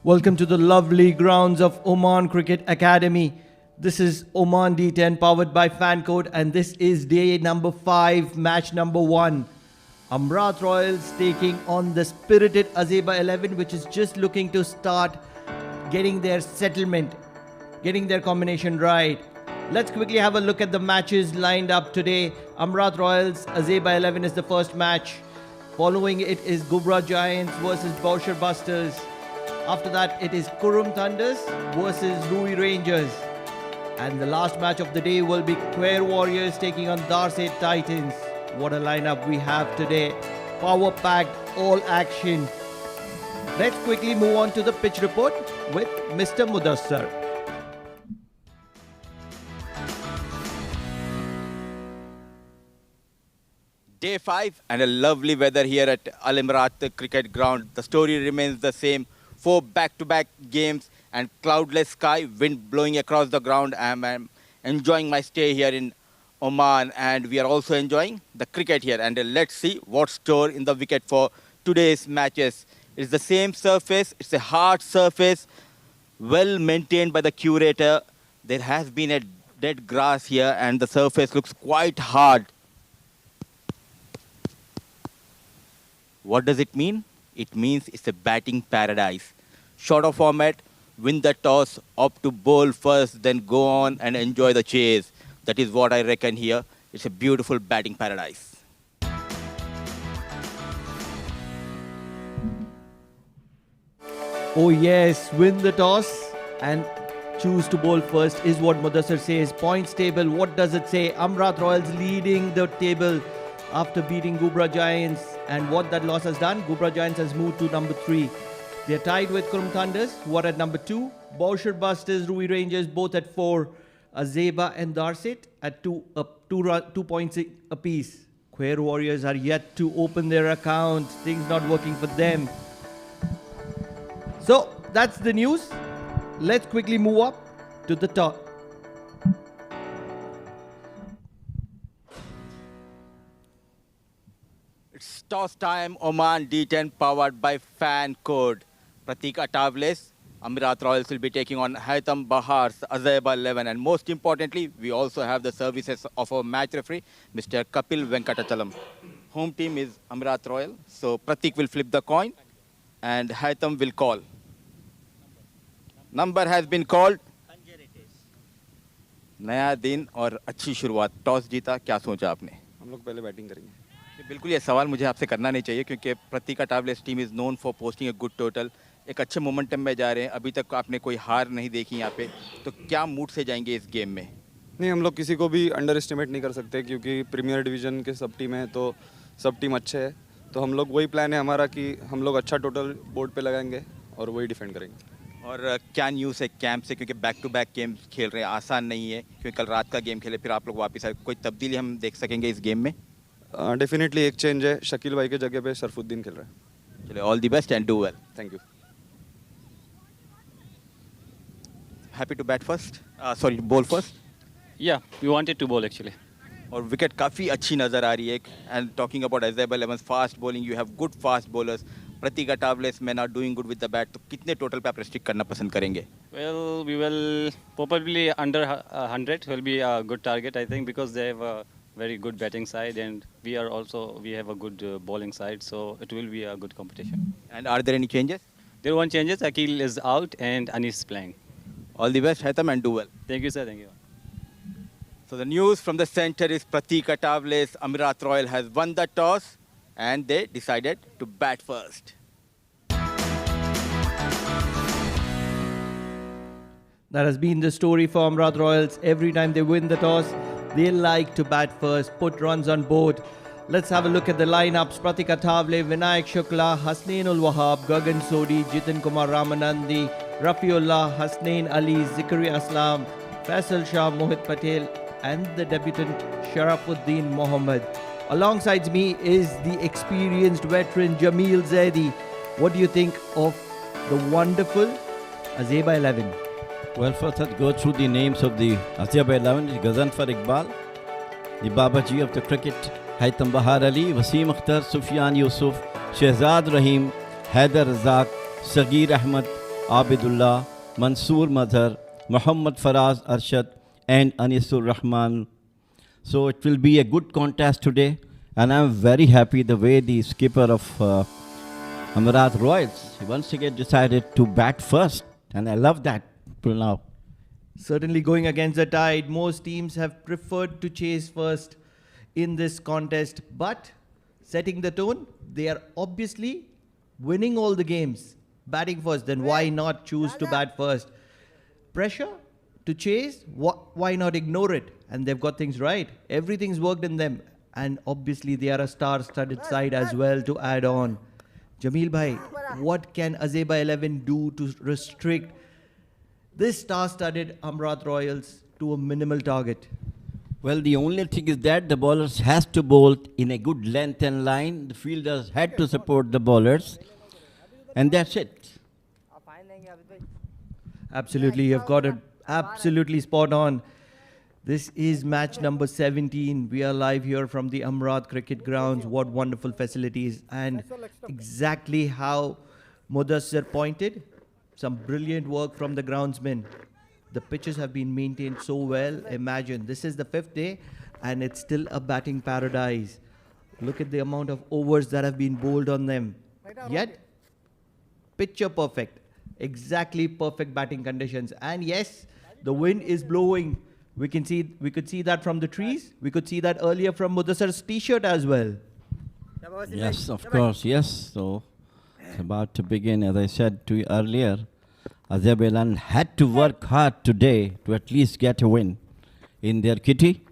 Welcome to the lovely grounds of Oman Cricket Academy. This is Oman D10 powered by Fancode, and this is day number 5, match number 1. Amerat Royals taking on the spirited Azaiba 11, which is just looking to start getting their settlement, getting their combination right. Let's quickly have a look at the matches lined up today. Amerat Royals, Azaiba 11 is the first match. Following it is Gubra Giants versus Boucher Busters. After that, it is Kurum Thunders versus Rui Rangers. And the last match of the day will be Quair Warriors taking on Darset Titans. What a lineup we have today. Power-packed, all action. Let's quickly move on to the pitch report with Mr. Mudassar. Day 5 and a lovely weather here at Amerat cricket ground. The story remains the same. 4 back-to-back games and cloudless sky, wind blowing across the ground. I'm enjoying my stay here in Oman, and we are also enjoying the cricket here. And let's see what's stored in the wicket for today's matches. It's the same surface. It's a hard surface, well maintained by the curator. There has been a dead grass here, and the surface looks quite hard. What does it mean? It means it's a batting paradise. Shorter format, win the toss, opt to bowl first, then go on and enjoy the chase. That is what I reckon here. It's a beautiful batting paradise. Oh yes, win the toss and choose to bowl first is what Mudassar says. Points table, what does it say? Amerat Royals leading the table after beating Gubra Giants. And what that loss has done, Gubra Giants has moved to number 3. They are tied with Kurum Thunders, who are at number 2. Boucher Busters, Rui Rangers, both at 4. Azaiba and Darset at 2 points apiece. Quair Warriors are yet to open their account. Things not working for them. So, that's the news. Let's quickly move up to the top. It's toss time. Oman D10 powered by Fancode. Pratik Atavles, Amerat Royals will be taking on Haitham Bahar's Azaiba 11. And most importantly, we also have the services of our match referee, Mr. Kapil Venkatachalam. Home team is Amerat Royal. So Pratik will flip the coin and Haitham will call. Number has been called. नया दिन और अच्छी शुरुआत. Toss जीता, क्या सोचा आपने? हम लोग पहले बैटिंग करेंगे. बिल्कुल ये सवाल मुझे आपसे करना नहीं चाहिए क्योंकि प्रतीक अटावलेस team is known for posting a good total. एक अच्छे मोमेंटम में जा रहे हैं. अभी तक आपने कोई हार नहीं देखी यहाँ पे. तो क्या मूड से जाएंगे इस गेम में? नहीं, हम लोग किसी को भी अंडर एस्टिमेट नहीं कर सकते क्योंकि प्रीमियर डिवीज़न के सब टीम हैं तो सब टीम अच्छे हैं. तो हम लोग वही प्लान है हमारा कि हम लोग अच्छा टोटल बोर्ड पे लगाएंगे और वही डिफेंड करेंगे. और क्या न्यूज़ है कैंप से, क्योंकि बैक टू बैक गेम खेल रहे हैं, आसान नहीं है क्योंकि कल रात का गेम खेले फिर आप लोग वापस आए. कोई तब्दीली हम देख सकेंगे इस गेम में? डेफिनेटली एक चेंज है. शकील भाई के जगह पे सरफुद्दीन खेल रहा है. चलिए, all the best and do well. Thank you. Happy to bat first, sorry bowl first. Yeah, we wanted to bowl actually. और विकेट काफ़ी अच्छी नज़र आ रही है. And talking about Azaiba 11 fast bowling, you have good fast bowlers. Prateek अटावलेस में not doing good with the bat. तो कितने टोटल पे आप रेस्ट्रिक्ट करना पसंद करेंगे? Well, we will probably under 100 will be a good target, I think, because they have a very good batting side and we have a good bowling side, so it will be a good competition. And are there any changes? There are one changes. Akil is out and Anis is playing. All the best, Haitham, and do well. Thank you, sir. Thank you. So the news from the center is Pratik Atavles, Amerat Royal has won the toss and they decided to bat first. That has been the story for Amerat Royals. Every time they win the toss, they like to bat first, put runs on board. Let's have a look at the lineups. Pratik Atavle, Vinayak Shukla, Hasnain ul Wahab, Gagan Sodi, Jitin Kumar Ramanandi, Rafiullah, Hasnain Ali, Zikri Aslam, Faisal Shah, Mohit Patel, and the debutant Sharafuddin Mohammed. Alongside me is the experienced veteran Jameel Zaidi. What do you think of the wonderful Azaiba 11? Well, first let's go through the names of the Azaiba 11. Ghazanfar Iqbal, the Babaji of the cricket, Haitham Bahar Ali, Wasim Akhtar, Sufyan Yusuf, Shehzad Rahim, Haider Razak, Sagir Ahmad, Abidullah, Mansoor Madhar, Muhammad Faraz Arshad, and Anisul Rahman. So it will be a good contest today, and I'm very happy the way the skipper of Amerat Royals once again decided to bat first, and I love that till now. Certainly going against the tide. Most teams have preferred to chase first in this contest, but setting the tone, they are obviously winning all the games. Batting first, then why not choose to bat first? Pressure to chase, why not ignore it? And they've got things right. Everything's worked in them. And obviously they are a star-studded side as well to add on. Jamil bhai, what can Azaiba 11 do to restrict this star-studded Amerat Royals to a minimal target? Well, the only thing is that the bowlers has to bowl in a good length and line. The fielders had to support the bowlers. And that's it. Absolutely, you've got it absolutely spot on. This is match number 17. We are live here from the Amerat cricket grounds. What wonderful facilities, and exactly how Mudassir pointed, some brilliant work from the groundsmen. The pitches have been maintained so well. Imagine, this is the 5th day and it's still a batting paradise. Look at the amount of overs that have been bowled on them. Yet, picture perfect. Exactly perfect batting conditions. And yes, the wind is blowing. We could see that from the trees. We could see that earlier from Mudassir's t-shirt as well. Yes, of course, yes. So it's about to begin. As I said to you earlier, Azaiba 11 had to work hard today to at least get a win in their kitty.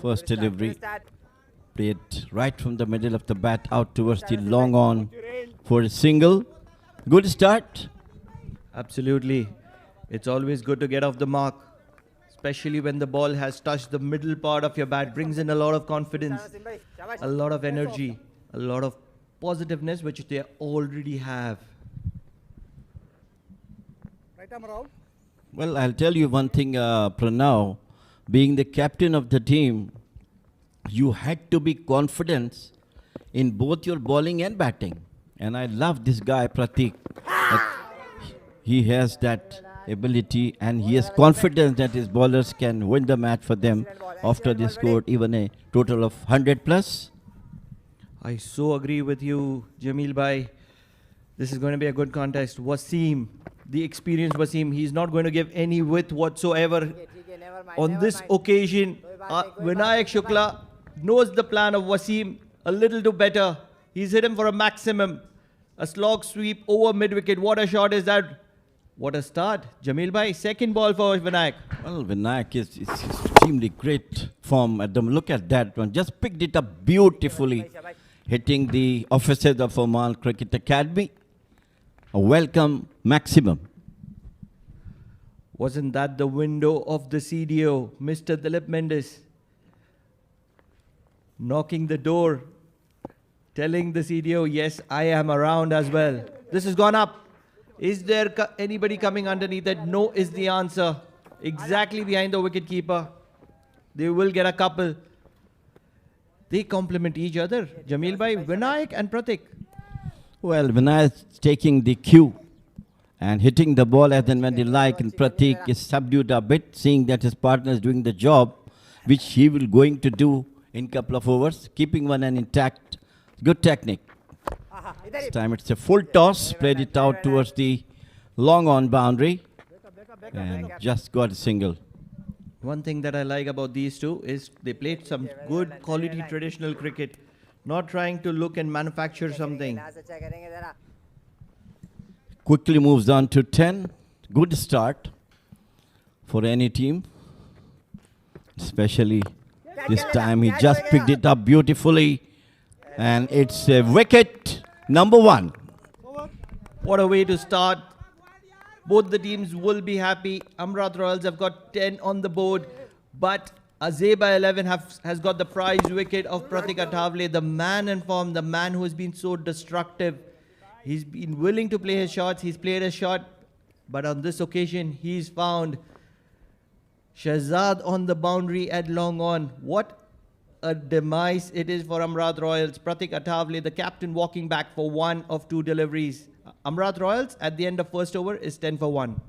First delivery played right from the middle of the bat out towards the long on for a single. Good start. Absolutely. It's always good to get off the mark, especially when the ball has touched the middle part of your bat. Brings in a lot of confidence, a lot of energy, a lot of positiveness, which they already have. Well, I'll tell you one thing, Pranav. Being the captain of the team, you had to be confident in both your bowling and batting. And I love this guy, Pratik. He has that ability and he has confidence that his bowlers can win the match for them after they scored even a total of 100 plus. I so agree with you, Jamil bhai. This is going to be a good contest. Wasim, the experienced Wasim, he's not going to give any width whatsoever. On this occasion, Vinayak Shukla knows the plan of Wasim a little too better. He's hit him for a maximum. A slog sweep over mid-wicket. What a shot is that? What a start. Jamil bhai, second ball for Vinayak. Well, Vinayak is extremely great form. Look at that one. Just picked it up beautifully, hitting the officers of Oman Cricket Academy. A welcome maximum. Wasn't that the window of the CDO, Mr. Dilip Mendes? Knocking the door, telling the CDO, yes, I am around as well. This has gone up. Is there anybody coming underneath it? No is the answer. Exactly behind the wicketkeeper. They will get a couple. They complement each other. Jamil bhai, Vinayak and Pratik. Well, Vinayak is taking the cue and hitting the ball as and when they like, and Pratik is subdued a bit, seeing that his partner is doing the job, which he will going to do in couple of overs, keeping one end intact. Good technique. This time it's a full toss, played it out towards the long on boundary and just got a single. One thing that I like about these two is they played some good quality traditional cricket, not trying to look and manufacture something. Quickly moves on to 10. Good start for any team, especially this time he just picked it up beautifully, and it's a wicket number 1. What a way to start. Both the teams will be happy. Amerat Royals have got 10 on the board, but Azaiba 11 has got the prize wicket of Pratik Athavale, the man in form, the man who has been so destructive. He's been willing to play his shots. He's played a shot, but on this occasion, he's found Shahzad on the boundary at long on. What a demise it is for Amerat Royals. Pratik Athavale, the captain, walking back for one of two deliveries. Amrat Royals at the end of first over is 10 for 1.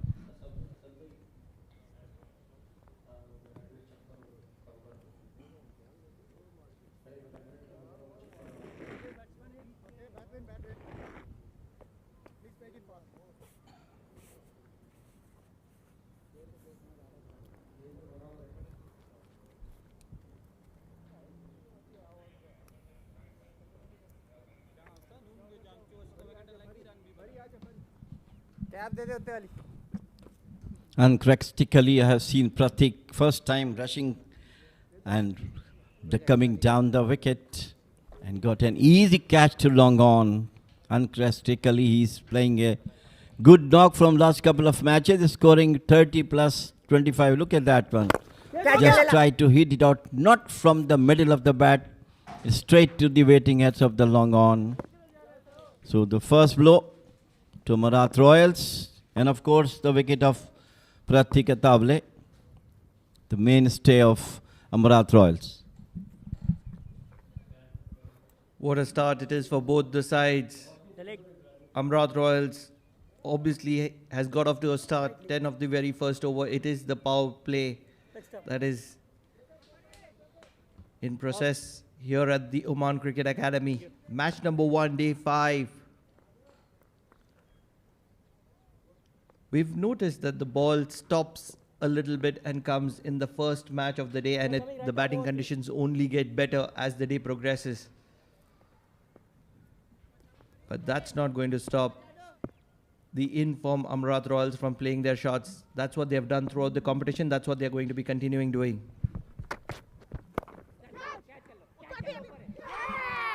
Uncharacteristically, I have seen Pratik first time rushing and coming down the wicket and got an easy catch to long on. Uncharacteristically, he's playing a good knock from last couple of matches, scoring 30 plus 25. Look at that one. Just try to hit it out, not from the middle of the bat, straight to the waiting heads of the long on. So the first blow to Amerat Royals, and of course the wicket of Pratik Atavale, the mainstay of Amerat Royals. What a start it is for both the sides. Amerat Royals obviously has got off to a start, 10 of the very first over. It is the power play that is in process here at the Oman Cricket Academy. Match number 1, day 5. We've noticed that the ball stops a little bit and comes in the first match of the day, and the batting conditions only get better as the day progresses. But that's not going to stop the in-form Amerat Royals from playing their shots. That's what they have done throughout the competition. That's what they're going to be continuing doing.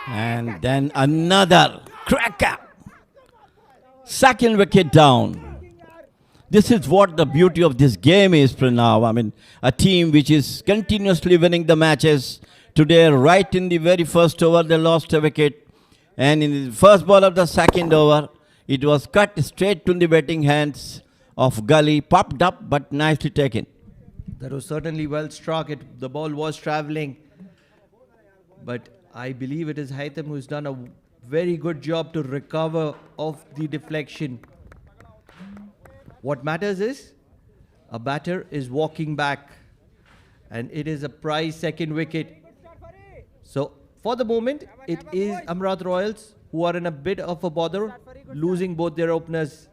And then another cracker. Second wicket down. This is what the beauty of this game is, Pranav. I mean, a team which is continuously winning the matches. Today, right in the very first over, they lost a wicket. And in the first ball of the second over, it was cut straight to the batting hands of Gully. Popped up, but nicely taken. That was certainly well struck. The ball was travelling. But I believe it is Haitham who's done a very good job to recover off the deflection. What matters is a batter is walking back, and it is a prize second wicket. So for the moment, it is Amerat Royals who are in a bit of a bother, losing both their openers.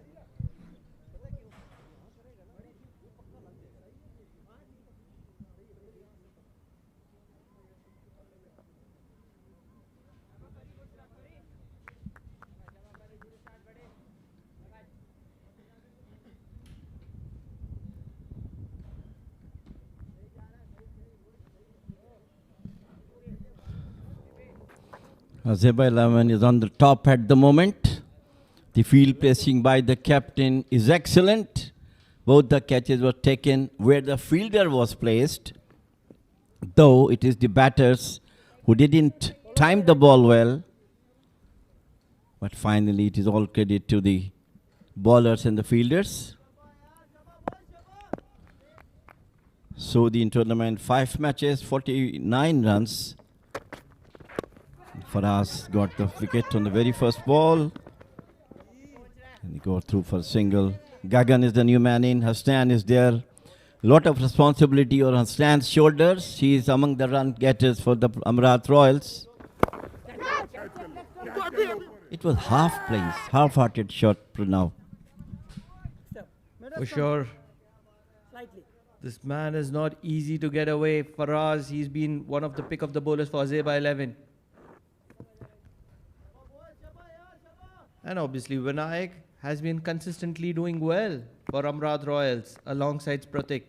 Azaiba 11 is on the top at the moment. The field placing by the captain is excellent. Both the catches were taken where the fielder was placed, though it is the batters who didn't time the ball well. But finally, it is all credit to the bowlers and the fielders. So the tournament 5 matches, 49 runs. Faraz got the wicket on the very first ball. And he got through for a single. Gagan is the new man in. Hassan is there. Lot of responsibility on Hassan's shoulders. He is among the run getters for the Amerat Royals. It was half place, half-hearted shot, Pranav. For sure. This man is not easy to get away. Faraz, he's been one of the pick of the bowlers for Azaiba 11. And obviously Vinayak has been consistently doing well for Amerat Royals alongside Pratik.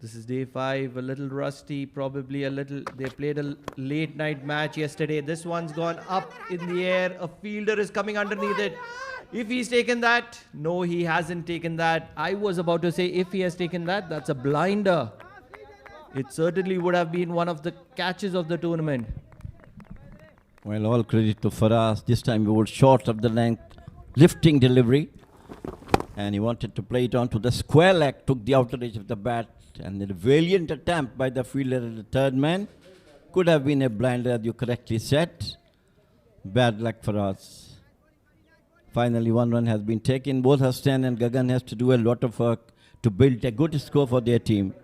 This is day 5, a little rusty, probably a little. They played a late night match yesterday. This one's gone up in the air. A fielder is coming underneath it. If he's taken that, no, he hasn't taken that. I was about to say if he has taken that, that's a blinder. It certainly would have been one of the catches of the tournament. Well, all credit to Faraz. This time he was short of the length, lifting delivery. And he wanted to play it onto the square leg, took the outer edge of the bat. And a valiant attempt by the fielder and the third man. Could have been a blinder, as you correctly said. Bad luck for us. Finally, 1 run has been taken. Both Hassan and Gagan has to do a lot of work to build a good score for their team.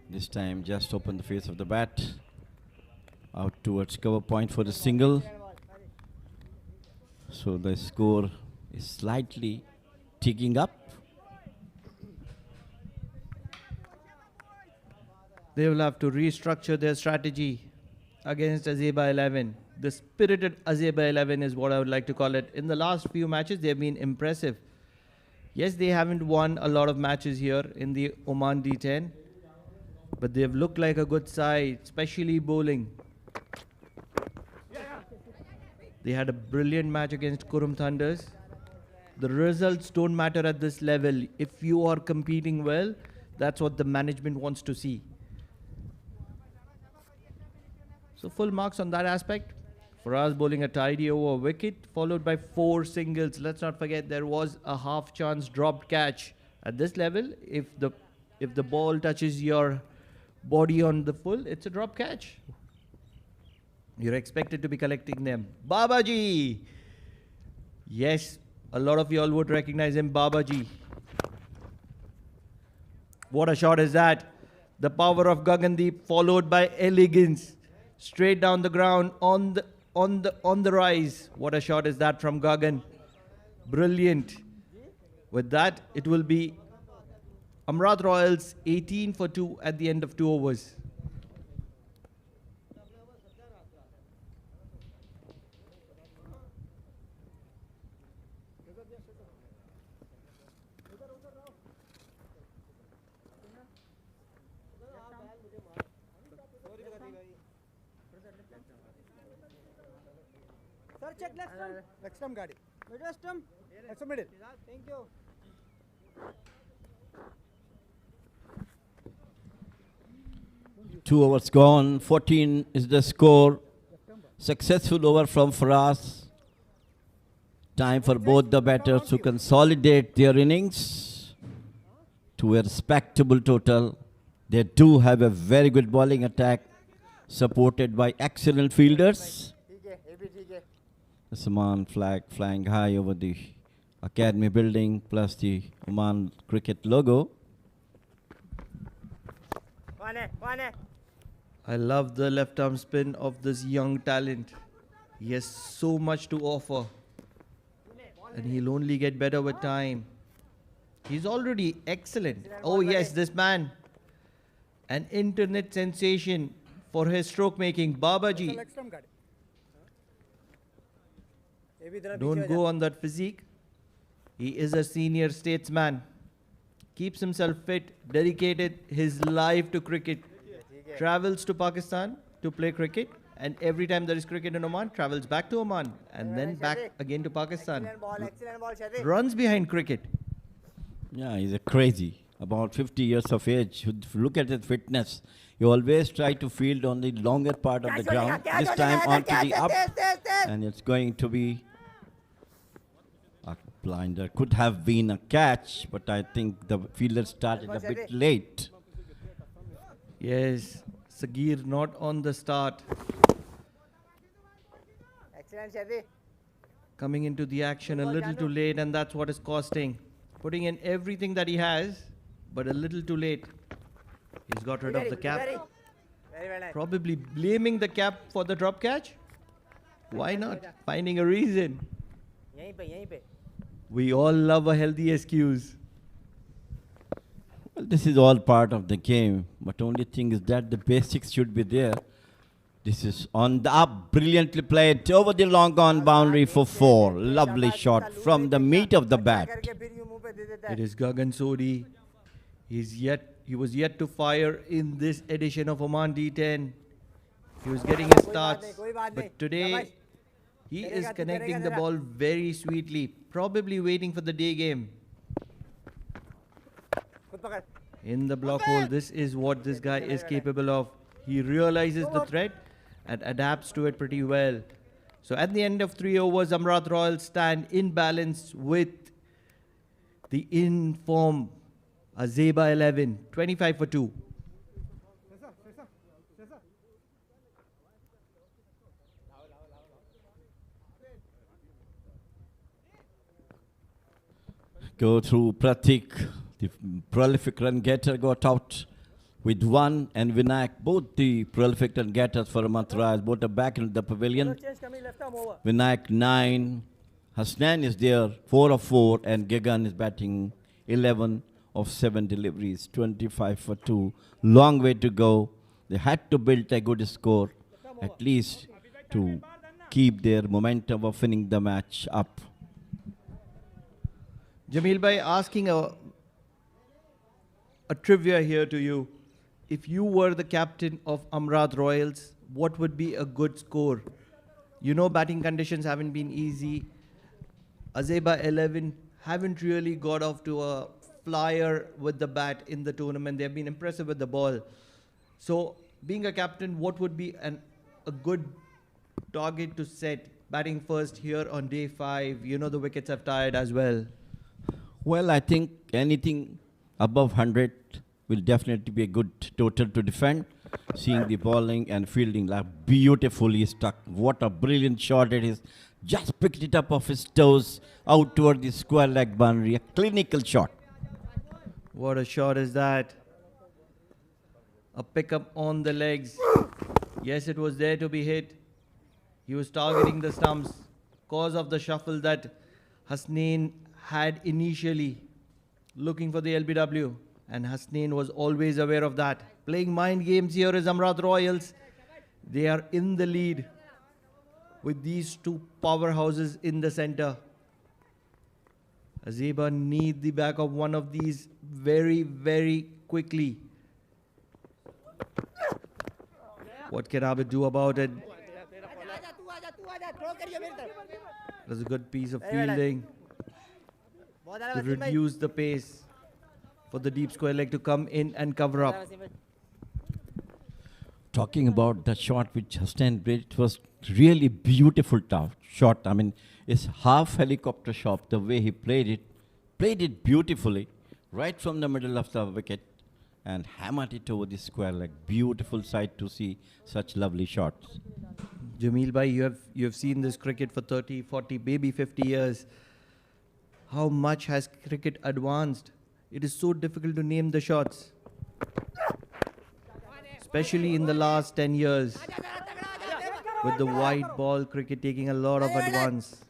This time, just open the face of the bat. Out towards cover point for the single. So the score is slightly ticking up. They will have to restructure their strategy against Azaiba 11. The spirited Azaiba 11 is what I would like to call it. In the last few matches, they have been impressive. Yes, they haven't won a lot of matches here in the Oman D10, but they have looked like a good side, especially bowling. They had a brilliant match against Kurum Thunders. The results don't matter at this level. If you are competing well, that's what the management wants to see. So full marks on that aspect. Faraz bowling a tidy over wicket, followed by 4 singles. Let's not forget there was a half chance dropped catch. At this level, if the ball touches your body on the full, it's a drop catch. You're expected to be collecting them. Babaji! Yes, a lot of y'all would recognize him, Babaji. What a shot is that? The power of Gagandeep followed by elegance. Straight down the ground on the rise. What a shot is that from Gagan. Brilliant. With that, it will be Amerat Royals 18 for 2 at the end of 2 overs. Sir, check left stump. Left stump, Gadi. Middle stump. That's the middle. Thank you. 2 overs gone. 14 is the score. Successful over from Faraz. Time for both the batters to consolidate their innings to a respectable total. They do have a very good bowling attack, supported by excellent fielders. The Saman flag flying high over the academy building, plus the Oman cricket logo. I love the left arm spin of this young talent. He has so much to offer, and he'll only get better with time. He's already excellent. Oh yes, this man, an internet sensation for his stroke making. Babaji, Left stump, Gadi. don't go on that physique. He is a senior statesman. Keeps himself fit, dedicated his life to cricket. Travels to Pakistan to play cricket, and every time there is cricket in Oman, travels back to Oman and then back again to Pakistan. Excellent ball, Shadi. Runs behind cricket. Yeah, he's a crazy. About 50 years of age. Look at his fitness. He always try to field on the longer part of the ground. This time onto the up, and it's going to be a blinder. Could have been a catch, but I think the fielder started a bit late. Yes, Sagir not on the start. Excellent, Shadi. Coming into the action a little too late, and that's what is costing. Putting in everything that he has, but a little too late. He's got rid of the cap. Very well done. Probably blaming the cap for the drop catch. Why not? Finding a reason. यहीं पे. We all love a healthy excuse. Well, this is all part of the game, but only thing is that the basics should be there. This is on the up, brilliantly played over the long on boundary for 4. Lovely shot from the meat of the bat. It is Gagan Sodhi. He was yet to fire in this edition of Oman D10. He was getting his starts, but today he is connecting the ball very sweetly, probably waiting for the day game. In the block hole, this is what this guy is capable of. He realizes the threat and adapts to it pretty well. So at the end of 3 overs, Amerat Royals stand in balance with the in-form Azaiba 11, 25 for 2. go through Pratik. The prolific run getter got out with one, and Vinayak, both the prolific run getters for Amerat Royals, both are back in the pavilion. Change coming left arm over. Vinayak 9, Hasnan is there, 4 of 4, and Gagan is batting 11 of 7 deliveries, 25 for 2. Long way to go. They had to build a good score, at least to keep their momentum of winning the match up. Jamil bhai, asking a trivia here to you. If you were the captain of Amerat Royals, what would be a good score? You know batting conditions haven't been easy. Azaiba 11 haven't really got off to a flyer with the bat in the tournament. They've been impressive with the ball. So, being a captain, what would be a good target to set? Batting first here on day 5. You know the wickets have tired as well. Well, I think anything above 100 will definitely be a good total to defend. Seeing the bowling and fielding like beautifully stuck. What a brilliant shot it is. Just picked it up off his toes out toward the square leg boundary. A clinical shot. What a shot is that? A pickup on the legs. Yes, it was there to be hit. He was targeting the stumps. Cause of the shuffle that Hasnain had initially, looking for the LBW. And Hasnain was always aware of that. Playing mind games here is Amerat Royals. They are in the lead with these two powerhouses in the center. Azaiba need the back of one of these very, very quickly. What can Abid do about it? That's a good piece of fielding to reduce the pace for the deep square leg to come in and cover up. Talking about the shot which Hasnain played, it was really beautiful shot. I mean, it's half helicopter shot, the way he played it beautifully, right from the middle of the wicket and hammered it over the square leg. Beautiful sight to see such lovely shots. Jamil bhai, you have seen this cricket for 30, 40, maybe 50 years. How much has cricket advanced? It is so difficult to name the shots, especially in the last 10 years, with the white ball cricket taking a lot of advance.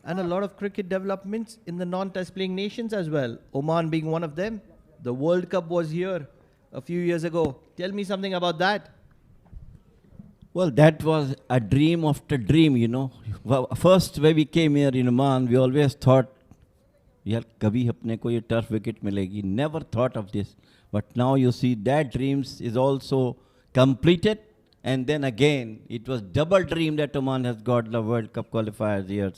And a lot of cricket developments in the non-test playing nations as well. Oman being one of them. The World Cup was here a few years ago. Tell me something about that. Well, that was a dream after dream, you know. Well, first, when we came here in Oman, we always thought, yaar, kabhi apne ko ye turf wicket milegi. Never thought of this. But now you see that dreams is also completed. And then again, it was double dream that Oman has got the World Cup qualifiers here.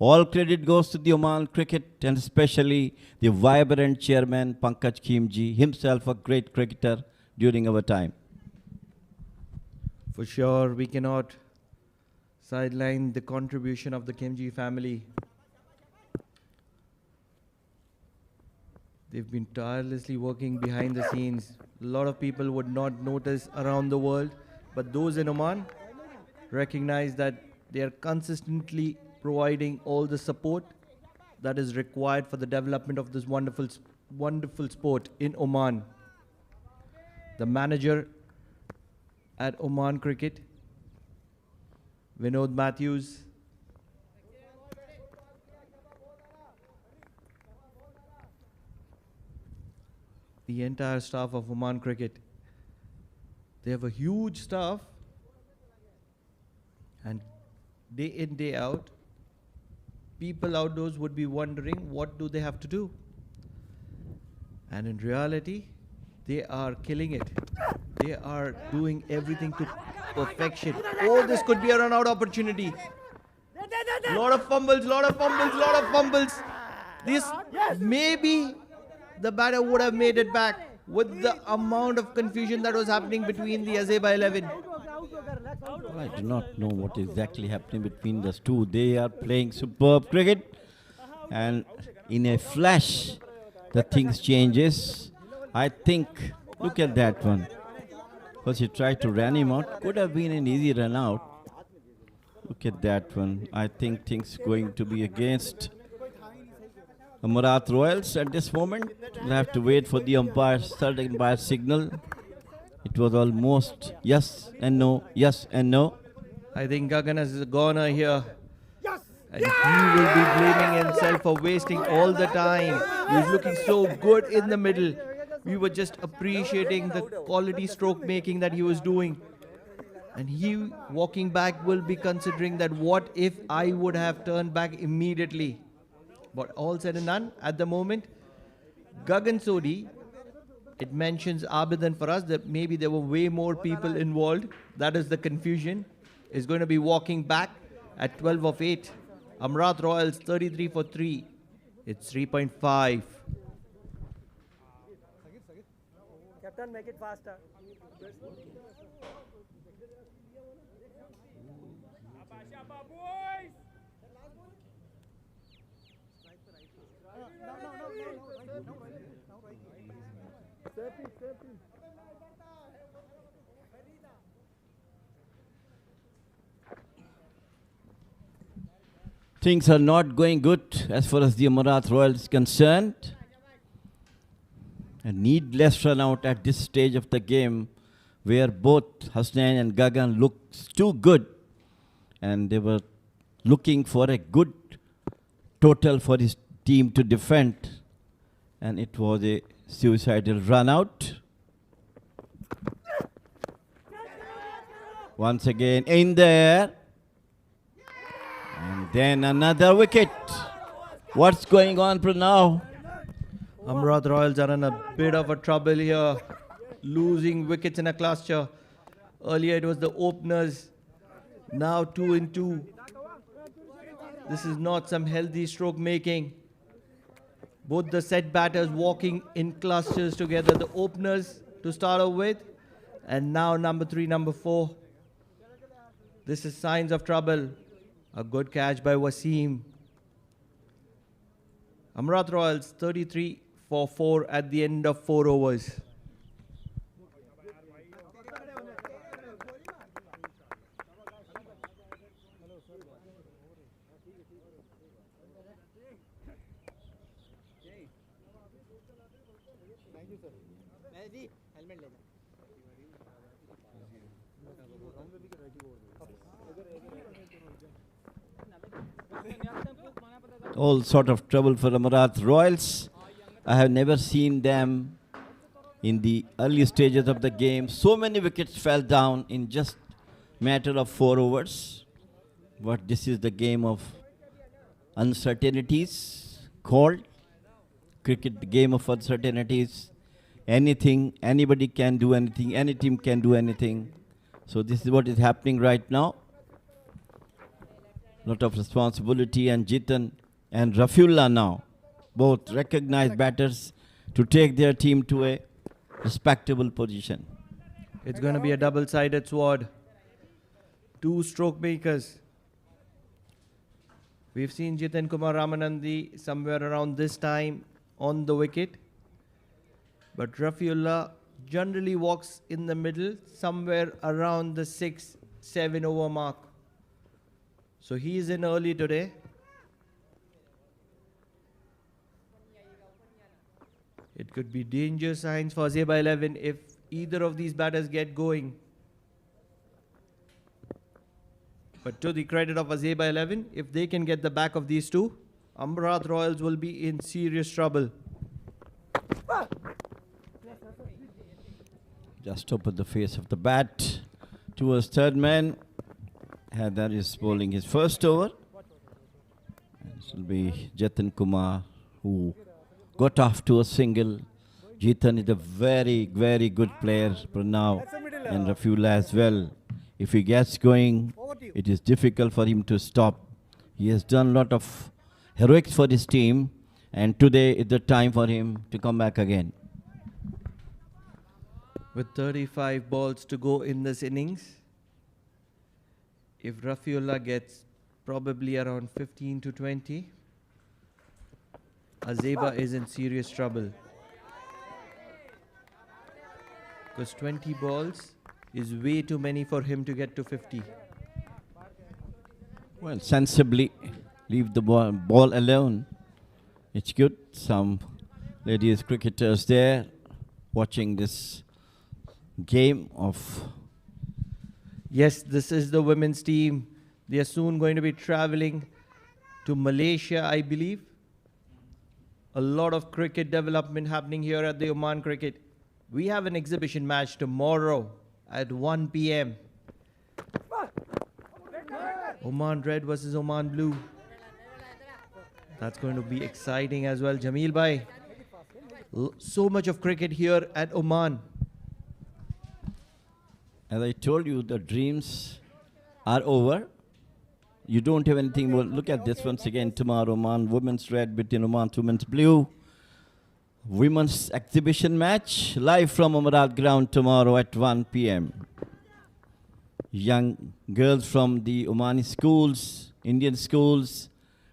All credit goes to the Oman cricket and especially the vibrant chairman Pankaj Khimji, himself a great cricketer during our time. For sure, we cannot sideline the contribution of the Khimji family. They've been tirelessly working behind the scenes. A lot of people would not notice around the world, but those in Oman recognize that they are consistently providing all the support that is required for the development of this wonderful sport in Oman. The manager at Oman Cricket, Vinod Matthews, the entire staff of Oman Cricket. They have a huge staff, and day in, day out, people outdoors would be wondering what do they have to do. And in reality, they are killing it. They are doing everything to perfection. Oh, this could be a run-out opportunity. Lot of fumbles, lot of fumbles, lot of fumbles. This maybe the batter would have made it back with the amount of confusion that was happening between the Azaiba 11. Well, I do not know what is exactly happening between the two. They are playing superb cricket and in a flash the things changes. I think, look at that one. First he tried to run him out. Could have been an easy run out. Look at that one. I think things going to be against Amerat Royals at this moment. We'll have to wait for the umpire's third umpire signal. It was almost yes and no, yes and no. I think Gagan is a goner here. And he will be blaming himself for wasting all the time. He was looking so good in the middle. We were just appreciating the quality stroke making that he was doing. And he walking back will be considering that what if I would have turned back immediately. But all said and done, at the moment, Gagan Sodhi, it mentions Abidan for us that maybe there were way more people involved. That is the confusion. Is going to be walking back at 12 of 8. Amerat Royals 33 for 3. It's 3.5. Captain, make it faster. Things are not going good as far as the Amerat Royals is concerned. A needless run out at this stage of the game where both Hasnain and Gagan looked too good and they were looking for a good total for his team to defend, and it was a suicidal run out. Once again in there. And then another wicket. What's going on now? Amerat Royals are in a bit of a trouble here. Losing wickets in a cluster. Earlier it was the openers. Now 2 in 2. This is not some healthy stroke making. Both the set batters walking in clusters together. The openers to start off with. And now number 3, number 4. This is signs of trouble. A good catch by Wasim. Amerat Royals 33 for 4 at the end of 4 overs. All sort of trouble for Amerat Royals. I have never seen them in the early stages of the game. So many wickets fell down in just matter of 4 overs. But this is the game of uncertainties called cricket, the game of uncertainties. Anything, anybody can do anything, any team can do anything. So this is what is happening right now. Lot of responsibility, and Jitan and Rafiullah now, both recognized batters to take their team to a respectable position. It's going to be a double-sided sword. 2 stroke makers. We've seen Jitan Kumar Ramanandi somewhere around this time on the wicket. But Rafiullah generally walks in the middle somewhere around the 6-7 over mark. So he's in early today. It could be danger signs for Azaiba 11 if either of these batters get going. But to the credit of Azaiba 11, if they can get the back of these two, Amerat Royals will be in serious trouble. Just open the face of the bat towards third man. Haidar is bowling his first over. This will be Jitan Kumar, who got off to a single. Jitan is a very, very good player for now, and Rafiullah as well. If he gets going, it is difficult for him to stop. He has done a lot of heroics for his team, and today is the time for him to come back again. With 35 balls to go in this innings, if Rafiullah gets probably around 15 to 20, Azaiba is in serious trouble. Because 20 balls is way too many for him to get to 50. Well, sensibly leave the ball alone. It's good. Some ladies cricketers there watching this game of. Yes, this is the women's team. They are soon going to be traveling to Malaysia, I believe. A lot of cricket development happening here at the Oman Cricket. We have an exhibition match tomorrow at 1 p.m. Oman Red versus Oman Blue. That's going to be exciting as well. Jameel bhai, so much of cricket here at Oman. As I told you, the dreams are over. You don't have anything more. Look at this once again tomorrow. Oman Women's Red between Oman Women's Blue. Women's exhibition match live from Amerat ground tomorrow at 1 p.m. Young girls from the Omani schools, Indian schools,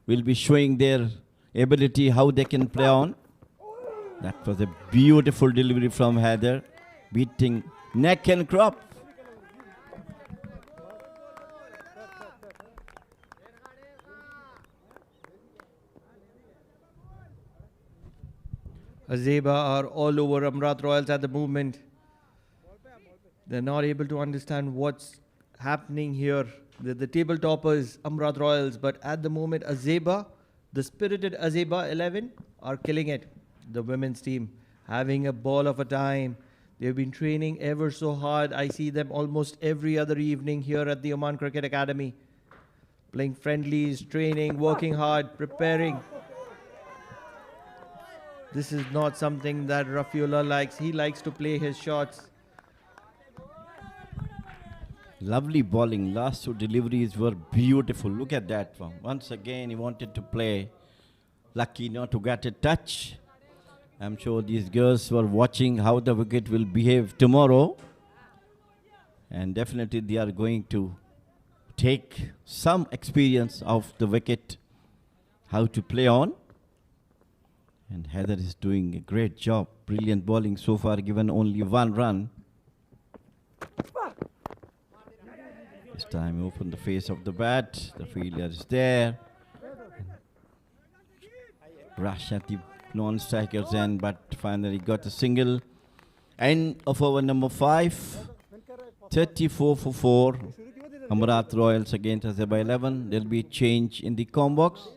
will be showing their ability, how they can play on. That was a beautiful delivery from Heather, beating neck and crop. Azaiba are all over Amerat Royals at the moment. They're not able to understand what's happening here. They're the table toppers, Amerat Royals, but at the moment, Azaiba, the spirited Azaiba 11, are killing it. The women's team having a ball of a time. They've been training ever so hard. I see them almost every other evening here at the Oman Cricket Academy. Playing friendlies, training, working hard, preparing. This is not something that Rafiullah likes. He likes to play his shots. Lovely bowling. Last two deliveries were beautiful. Look at that one. Once again, he wanted to play. Lucky not to get a touch. I'm sure these girls were watching how the wicket will behave tomorrow. And definitely they are going to take some experience of the wicket, how to play on. And Heather is doing a great job. Brilliant bowling so far, given only 1 run. This time open the face of the bat. The fielder is there. Rush at the non-strikers end, but finally got a single. End of over number 5. 34 for 4. Amerat Royals against Azaiba 11. There will be a change in the com box.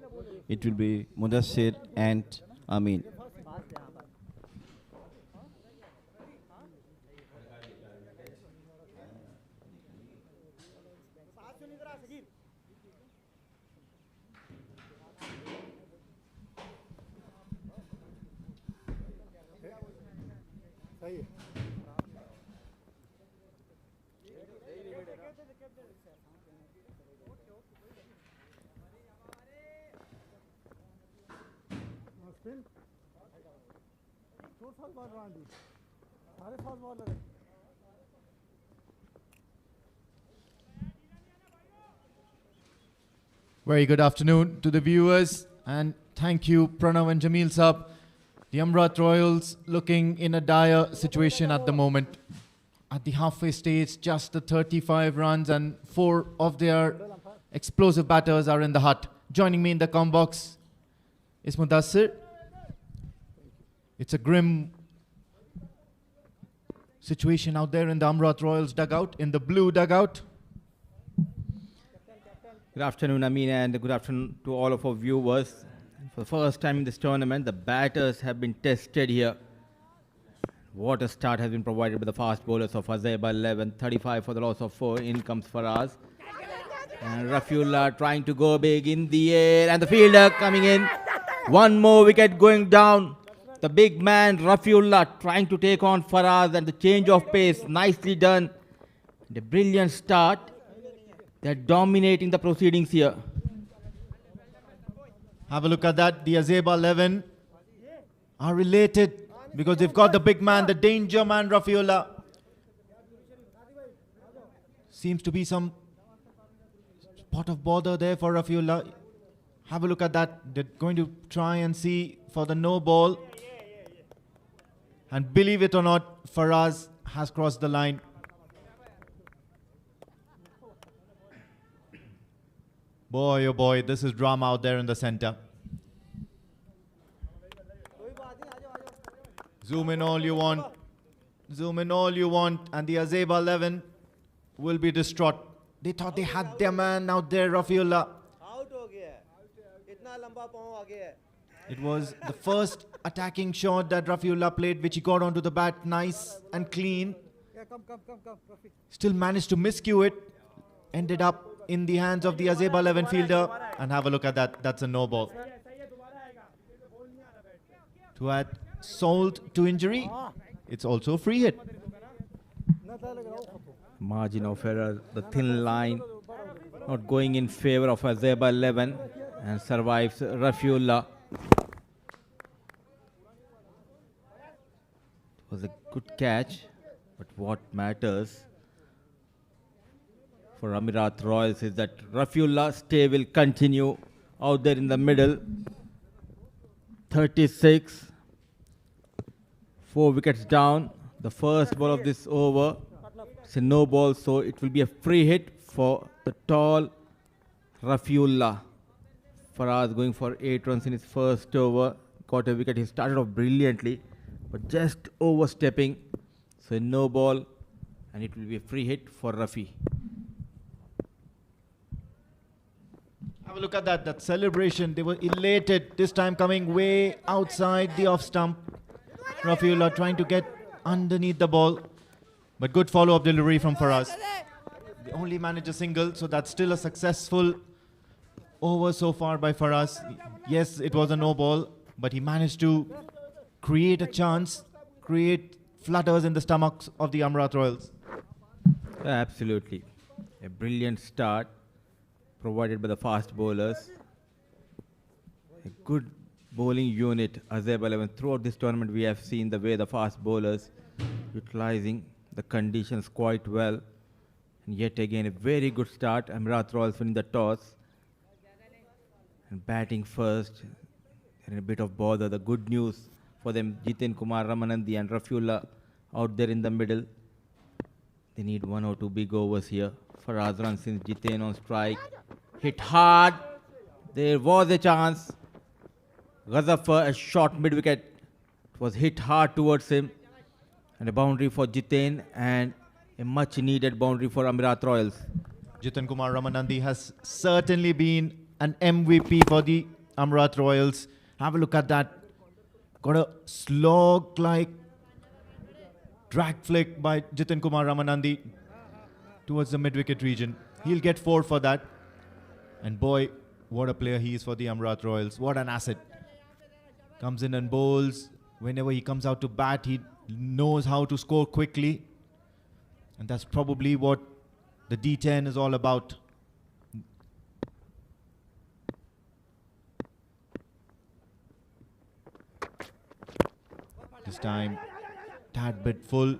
It will be Mudassir and Amin. Very good afternoon to the viewers, and thank you Pranav and Jameel Saab. The Amerat Royals looking in a dire situation at the moment. At the halfway stage, just the 35 runs and 4 of their explosive batters are in the hut. Joining me in the com box is Mudassir. It's a grim situation out there in the Amerat Royals dugout, in the blue dugout. Good afternoon, Amin, and good afternoon to all of our viewers. For the first time in this tournament, the batters have been tested here. What a start has been provided by the fast bowlers of Azaiba 11. 35 for the loss of 4. In comes Faraz. And Rafiullah trying to go big in the air. And the fielder coming in. One more wicket going down. The big man, Rafiullah, trying to take on Faraz. And the change of pace, nicely done. The brilliant start. They're dominating the proceedings here. Have a look at that. The Azaiba 11 are related because they've got the big man, the danger man, Rafiullah. Seems to be some spot of bother there for Rafiullah. Have a look at that. They're going to try and see for the no ball. And believe it or not, Faraz has crossed the line. Boy, oh boy, this is drama out there in the center. Zoom in all you want. Zoom in all you want. And the Azaiba 11 will be distraught. They thought they had their man out there, Rafiullah. It was the first attacking shot that Rafiullah played, which he got onto the bat nice and clean. Yeah, come, Rafi. Still managed to miscue it. Ended up in the hands of the Azaiba 11 fielder. And have a look at that. That's a no ball. To add salt to injury, it's also a free hit. Margin of error, the thin line, not going in favor of Azaiba 11 and survives Rafiullah. It was a good catch, but what matters for Amerat Royals is that Rafiullah's stay will continue out there in the middle. 36, 4 wickets down. The first ball of this over. It's a no ball, so it will be a free hit for the tall Rafiullah. Faraz going for 8 runs in his first over. Got a wicket. He started off brilliantly, but just overstepping. So a no ball, and it will be a free hit for Rafi. Have a look at that celebration. They were elated, this time coming way outside the off stump. Rafiullah trying to get underneath the ball, but good follow-up delivery from Faraz. They only managed a single, so that's still a successful over so far by Faraz. Yes, it was a no ball, but he managed to create a chance, create flutters in the stomachs of the Amerat Royals. Absolutely. A brilliant start provided by the fast bowlers. A good bowling unit, Azaiba 11. Throughout this tournament, we have seen the way the fast bowlers utilizing the conditions quite well. And yet again, a very good start. Amerat Royals winning the toss and batting first. And a bit of bother. The good news for them, Jiten Kumar Ramanandi and Rafiullah out there in the middle. They need 1 or 2 big overs here. Faraz runs since Jiten on strike. Hit hard. There was a chance. Ghazafar, a short mid-wicket. It was hit hard towards him. And a boundary for Jiten and a much-needed boundary for Amerat Royals. Jiten Kumar Ramanandi has certainly been an MVP for the Amerat Royals. Have a look at that. Got a slog-like drag flick by Jiten Kumar Ramanandi towards the mid-wicket region. He'll get 4 for that. And boy, what a player he is for the Amerat Royals. What an asset. Comes in and bowls. Whenever he comes out to bat, he knows how to score quickly. And that's probably what the D10 is all about. This time, tad bit full.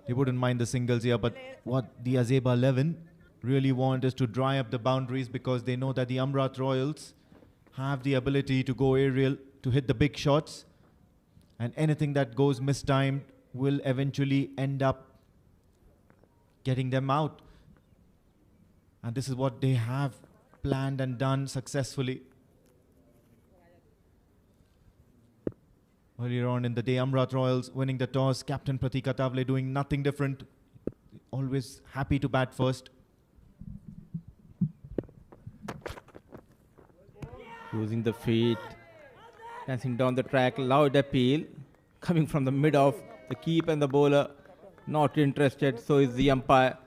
He wouldn't mind the singles here, but what the Azaiba 11 really want is to dry up the boundaries, because they know that the Amerat Royals have the ability to go aerial, to hit the big shots, and anything that goes mistimed will eventually end up getting them out. And this is what they have planned and done successfully. Earlier on in the day, Amerat Royals winning the toss. Captain Pratik Atavale doing nothing different. Always happy to bat first. Using the feet, dancing down the track, loud appeal. Coming from the mid of the keep and the bowler. Not interested, so is the umpire.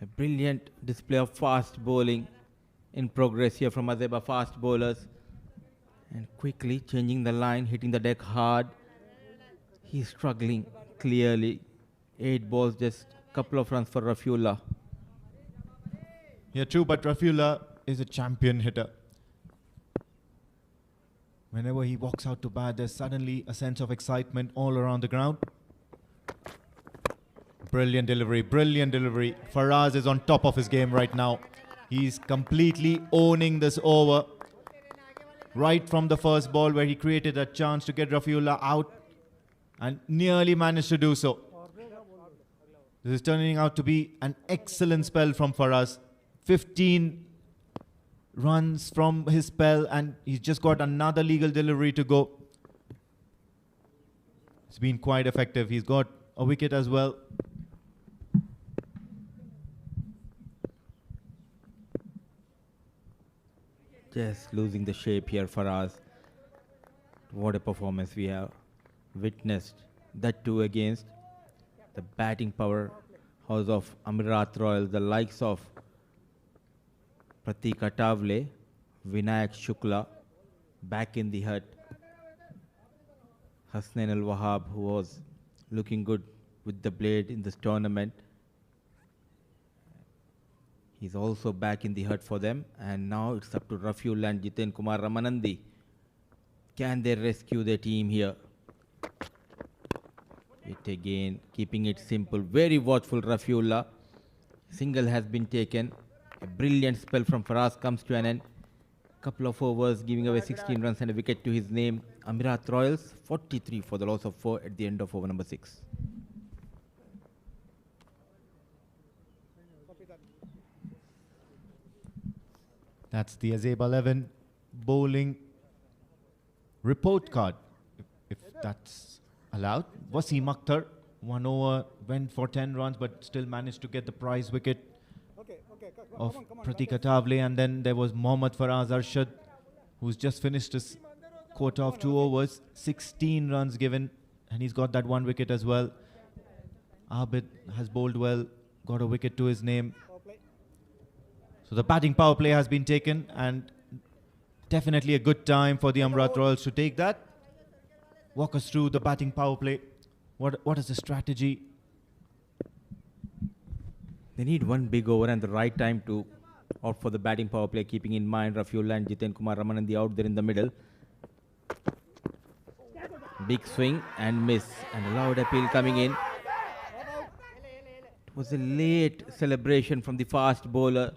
A brilliant display of fast bowling in progress here from Azaiba fast bowlers. And quickly changing the line, hitting the deck hard. He's struggling clearly. 8 balls, just a couple of runs for Rafiullah. Yeah, true, but Rafiullah is a champion hitter. Whenever he walks out to bat, there's suddenly a sense of excitement all around the ground. Brilliant delivery, brilliant delivery. Faraz is on top of his game right now. He's completely owning this over. Right from the first ball, where he created a chance to get Rafiullah out and nearly managed to do so. This is turning out to be an excellent spell from Faraz. 15 runs from his spell, and he's just got another legal delivery to go. It's been quite effective. He's got a wicket as well. Just losing the shape here for us. What a performance we have witnessed. That too against the batting powerhouse of Amerat Royal, the likes of Pratik Atavale, Vinayak Shukla, back in the hut. Hasnain Al-Wahab, who was looking good with the blade in this tournament. He's also back in the hut for them. And now it's up to Rafiul and Jiten Kumar Ramanandi. Can they rescue their team here? It again, keeping it simple. Very watchful Rafiullah. Single has been taken. A brilliant spell from Faraz comes to an end. Couple of overs, giving away 16 runs and a wicket to his name. Amerat Royals, 43 for the loss of 4 at the end of over number 6. That's the Azaiba 11 bowling report card, if that's allowed. Wasim Akhtar, 1 over, went for 10 runs, but still managed to get the prize wicket of Pratik Atavale. And then there was Mohammad Faraz Arshad, who's just finished his quota of 2 overs, 16 runs given, and he's got that 1 wicket as well. Abid has bowled well, got a wicket to his name. So the batting power play has been taken, and definitely a good time for the Amerat Royals to take that. Walk us through the batting power play. What is the strategy? They need one big over and the right time to opt for the batting power play, keeping in mind Rafiullah and Jiten Kumar Ramanandi out there in the middle. Big swing and miss, and a loud appeal coming in. It was a late celebration from the fast bowler,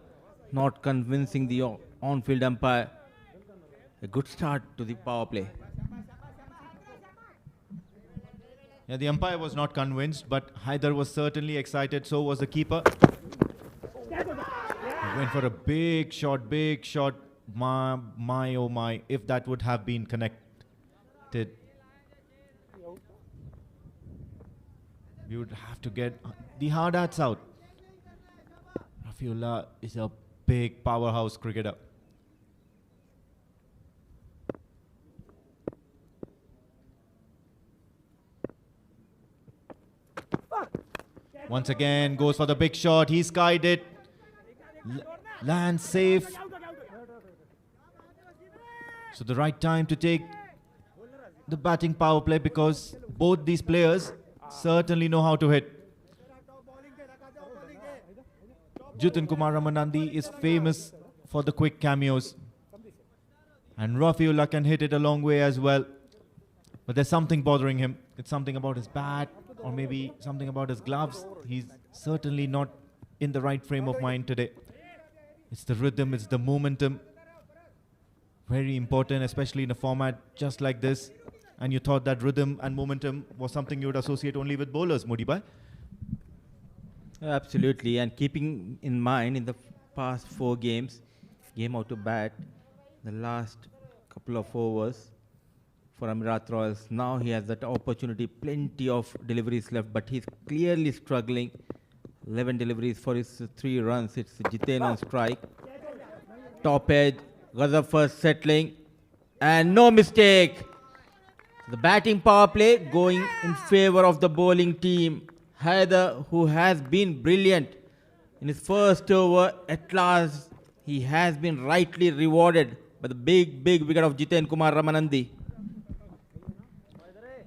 not convincing the on-field umpire. A good start to the power play. Yeah, the umpire was not convinced, but Haider was certainly excited, so was the keeper. He went for a big shot, big shot. My oh my, if that would have been connected. We would have to get the hard hats out. Rafiullah is a big powerhouse cricketer. Once again, goes for the big shot. He skied it. Lands safe. So the right time to take the batting power play, because both these players certainly know how to hit. Jiten Kumar Ramanandi is famous for the quick cameos. And Rafiullah can hit it a long way as well. But there's something bothering him. It's something about his bat, or maybe something about his gloves. He's certainly not in the right frame of mind today. It's the rhythm, it's the momentum. Very important, especially in a format just like this. And you thought that rhythm and momentum was something you would associate only with bowlers, Modibai? Absolutely, and keeping in mind in the past 4 games, game out to bat, the last couple of overs for Amerat Royals. Now he has that opportunity, plenty of deliveries left, but he's clearly struggling. 11 deliveries for his 3 runs. It's Jiten on strike. Top edge, Ghazab first settling, and no mistake. The batting power play going in favor of the bowling team. Haider, who has been brilliant in his first over, at last he has been rightly rewarded by the big wicket of Jiten Kumar Ramanandi.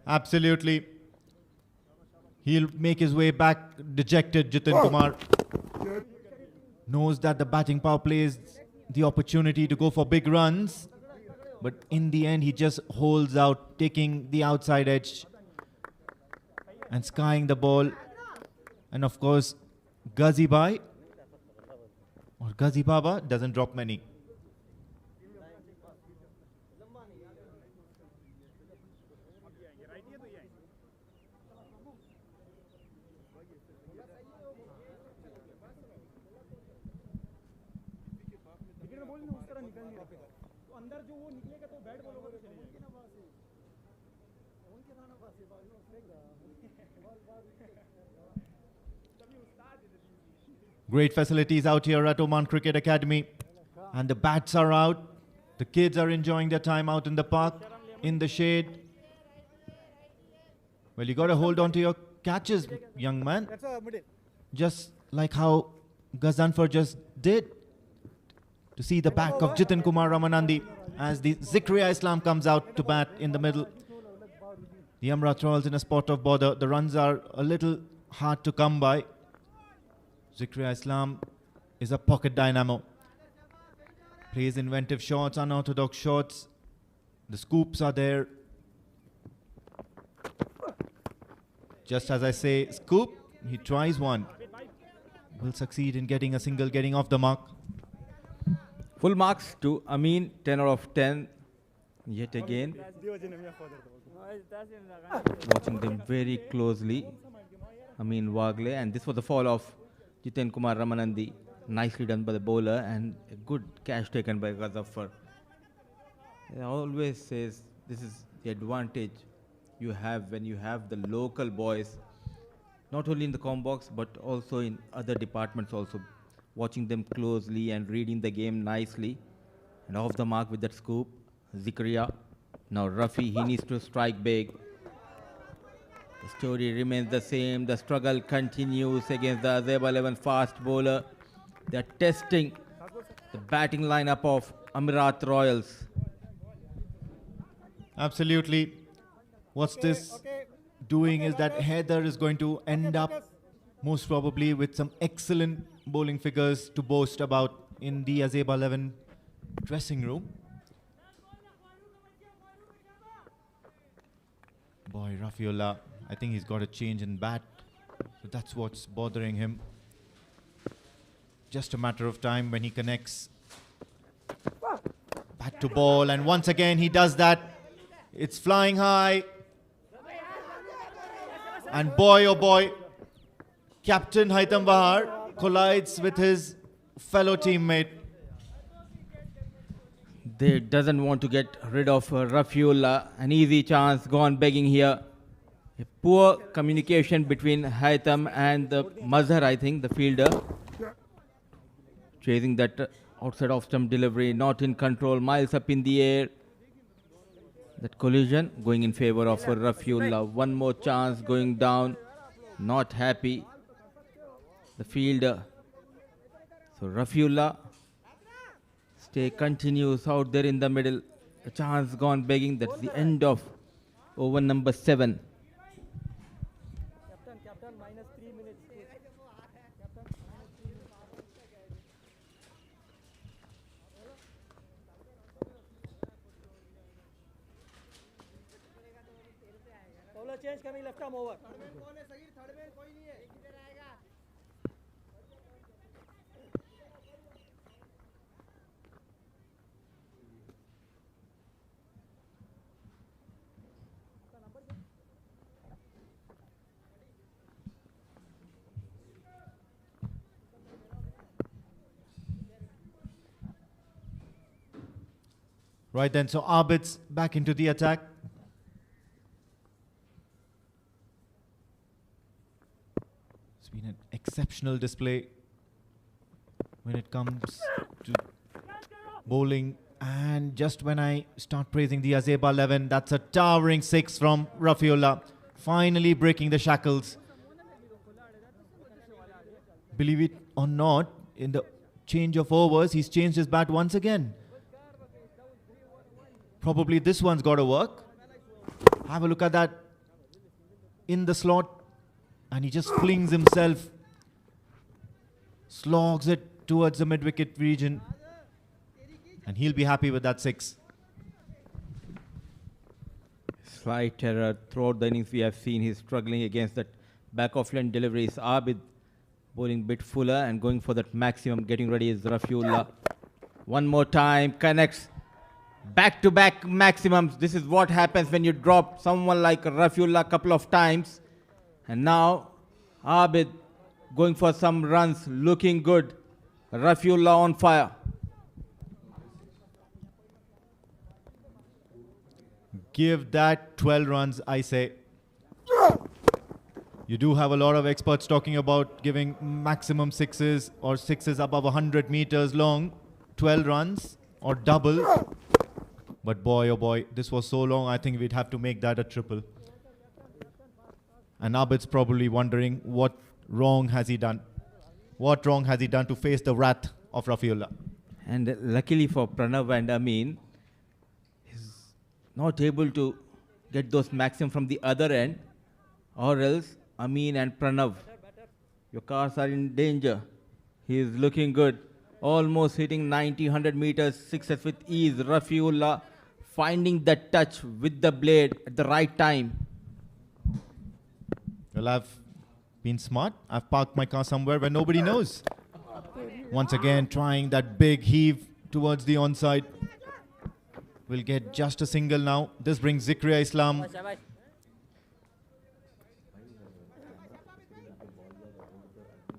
Absolutely. He'll make his way back dejected, Jiten Kumar. Knows that the batting power play is the opportunity to go for big runs. But in the end, he just holds out, taking the outside edge and skying the ball. And of course, Ghazi Baba doesn't drop many. Great facilities out here at Oman Cricket Academy. And the bats are out. The kids are enjoying their time out in the park, in the shade. Well, you got to hold on to your catches, young man. That's a middle. Just like how Ghazanfar just did. To see the back of Jitin Kumar Ramanandi as the Zikriya Islam comes out to bat in the middle. The Amerat Royals in a spot of bother. The runs are a little hard to come by. Zikriya Islam is a pocket dynamo. Plays inventive shots, unorthodox shots. The scoops are there. Just as I say, scoop, he tries one. Will succeed in getting a single, getting off the mark. Full marks to Amin, 10 out of 10. Yet again, watching them very closely. Amin Wagle, and this was the fall of Jitin Kumar Ramanandi. Nicely done by the bowler and a good catch taken by Ghazanfar. He always says this is the advantage you have when you have the local boys, not only in the com box but also in other departments also, watching them closely and reading the game nicely. And off the mark with that scoop, Zikriya. Now Rafi, he needs to strike big. The story remains the same. The struggle continues against the Azaiba 11 fast bowler. They're testing the batting lineup of Amerat Royals. Absolutely. What's this doing is that Heather is going to end up most probably with some excellent bowling figures to boast about in the Azaiba 11 dressing room. Boy, Rafiullah, I think he's got a change in bat. So that's what's bothering him. Just a matter of time when he connects bat to ball, and once again he does that. It's flying high. And boy, oh boy, Captain Haitham Bahar collides with his fellow teammate. They doesn't want to get rid of Rafiullah. An easy chance gone begging here. A poor communication between Haitham and the Mazhar, I think, the fielder. Chasing that outside off stump delivery, not in control, miles up in the air. That collision going in favor of Rafiullah. One more chance going down. Not happy. The fielder. So Rafiullah stay continues out there in the middle. A chance gone begging. That's the end of over number 7. Captain, minus 3 minutes. Bowler change coming, left arm over. Right then, so Abid's back into the attack. It's been an exceptional display when it comes to bowling. And just when I start praising the Azaiba 11, that's a towering 6 from Rafiullah. Finally breaking the shackles. Believe it or not, in the change of overs, he's changed his bat once again. Probably this one's got to work. Have a look at that in the slot. And he just flings himself, slogs it towards the mid-wicket region. And he'll be happy with that 6. Slight error throughout the innings. We have seen he's struggling against that back of lane deliveries. Abid bowling bit fuller and going for that maximum. Getting ready is Rafiullah. One more time, connects. Back-to-back maximums. This is what happens when you drop someone like Rafiullah a couple of times. And now Abid going for some runs, looking good. Rafiullah on fire. Give that 12 runs, I say. You do have a lot of experts talking about giving maximum sixes or sixes above 100 meters long, 12 runs or double. But boy, oh boy, this was so long, I think we'd have to make that a triple. And Abid's probably wondering what wrong has he done? What wrong has he done to face the wrath of Rafiullah? And luckily for Pranav and Amin, he's not able to get those maximum from the other end, or else Amin and Pranav, your cars are in danger. He is looking good, almost hitting 90, 100 meters, sixes with ease. Rafiullah finding the touch with the blade at the right time. Well, I've been smart. I've parked my car somewhere where nobody knows. Once again, trying that big heave towards the onside. We'll get just a single now. This brings Zikriya Islam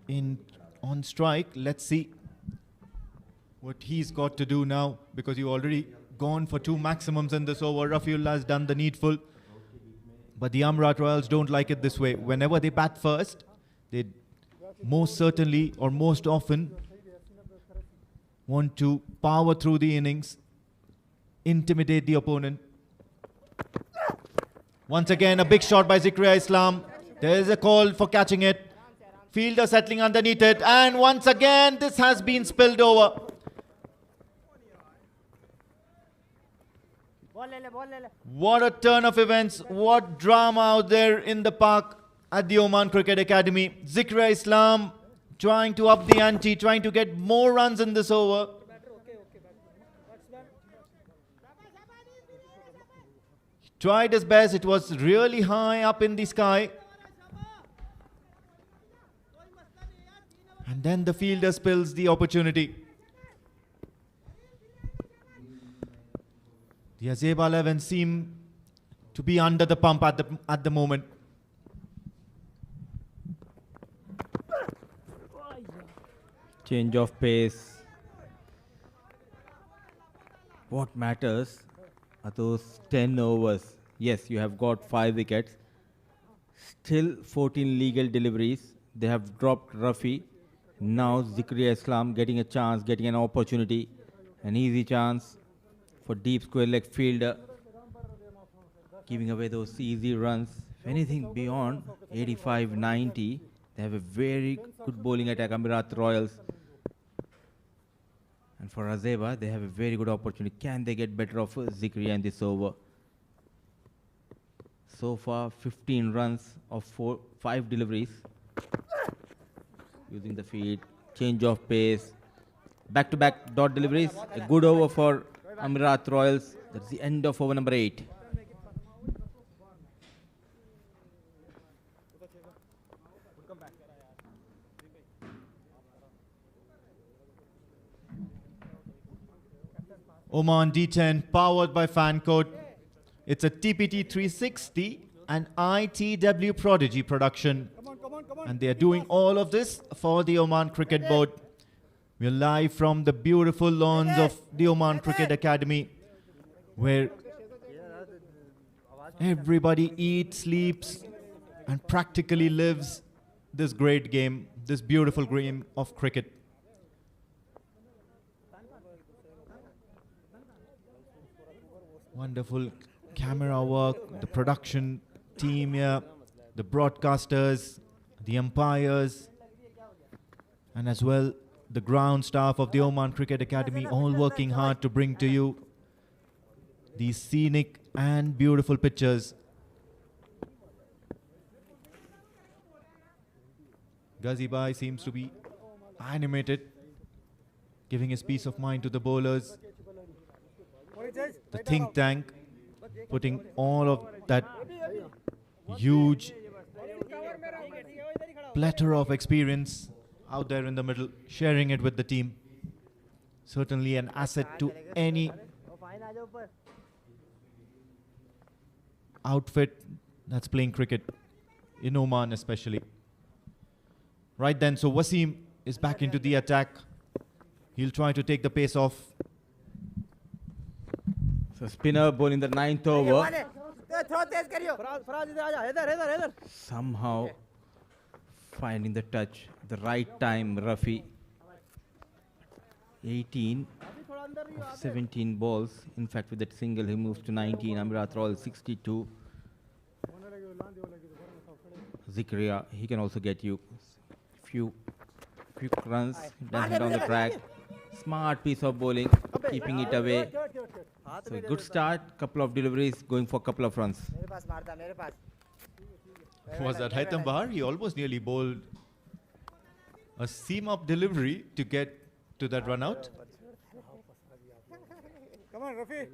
in on strike. Let's see what he's got to do now, because you already gone for 2 maximums in this over. Rafiullah has done the needful. But the Amerat Royals don't like it this way. Whenever they bat first, they most certainly or most often want to power through the innings, intimidate the opponent. Once again, a big shot by Zikriya Islam. There is a call for catching it. Fielder settling underneath it. And once again, this has been spilled over. What a turn of events. What drama out there in the park at the Oman Cricket Academy. Zikriya Islam trying to up the ante, trying to get more runs in this over. He tried his best. It was really high up in the sky. And then the fielder spills the opportunity. The Azaiba 11 seem to be under the pump at the moment. Change of pace. What matters are those 10 overs. Yes, you have got 5 wickets. Still 14 legal deliveries. They have dropped Rafi. Now Zikriya Islam getting a chance, getting an opportunity. An easy chance for deep square leg fielder. Giving away those easy runs. If anything beyond 85, 90, they have a very good bowling attack, Amerat Royals. And for Azaiba, they have a very good opportunity. Can they get better of Zikriya in this over? So far, 15 runs of 5 deliveries. Using the feet, change of pace, back-to-back dot deliveries. A good over for Amerat Royals. That's the end of over number 8. Oman D10 powered by Fancode. It's a TPT 360 and ITW Prodigy production. And they are doing all of this for the Oman Cricket Board. We're live from the beautiful lawns of the Oman Cricket Academy, where everybody eats, sleeps, and practically lives this great game, this beautiful game of cricket. Wonderful camera work, the production team here, the broadcasters, the umpires, and as well the ground staff of the Oman Cricket Academy, all working hard to bring to you these scenic and beautiful pictures. Ghazibai seems to be animated, giving his peace of mind to the bowlers. The think tank, putting all of that huge plethora of experience out there in the middle, sharing it with the team. Certainly an asset to any outfit that's playing cricket, in Oman especially. Right then, so Wasim is back into the attack. He'll try to take the pace off. So spinner bowling the ninth over. Throw तेज करियो फराज इधर आजा इधर Somehow finding the touch, the right time, Rafi. 18 of 17 balls. In fact, with that single, he moves to 19. Amerat Royal 62. Zikria, he can also get you few quick runs, dancing down the track. Smart piece of bowling, keeping it away. So a good start, couple of deliveries, going for a couple of runs. Was that Haitham Bahar? He almost nearly bowled a seam-up delivery to get to that run out. Come on, Rafi.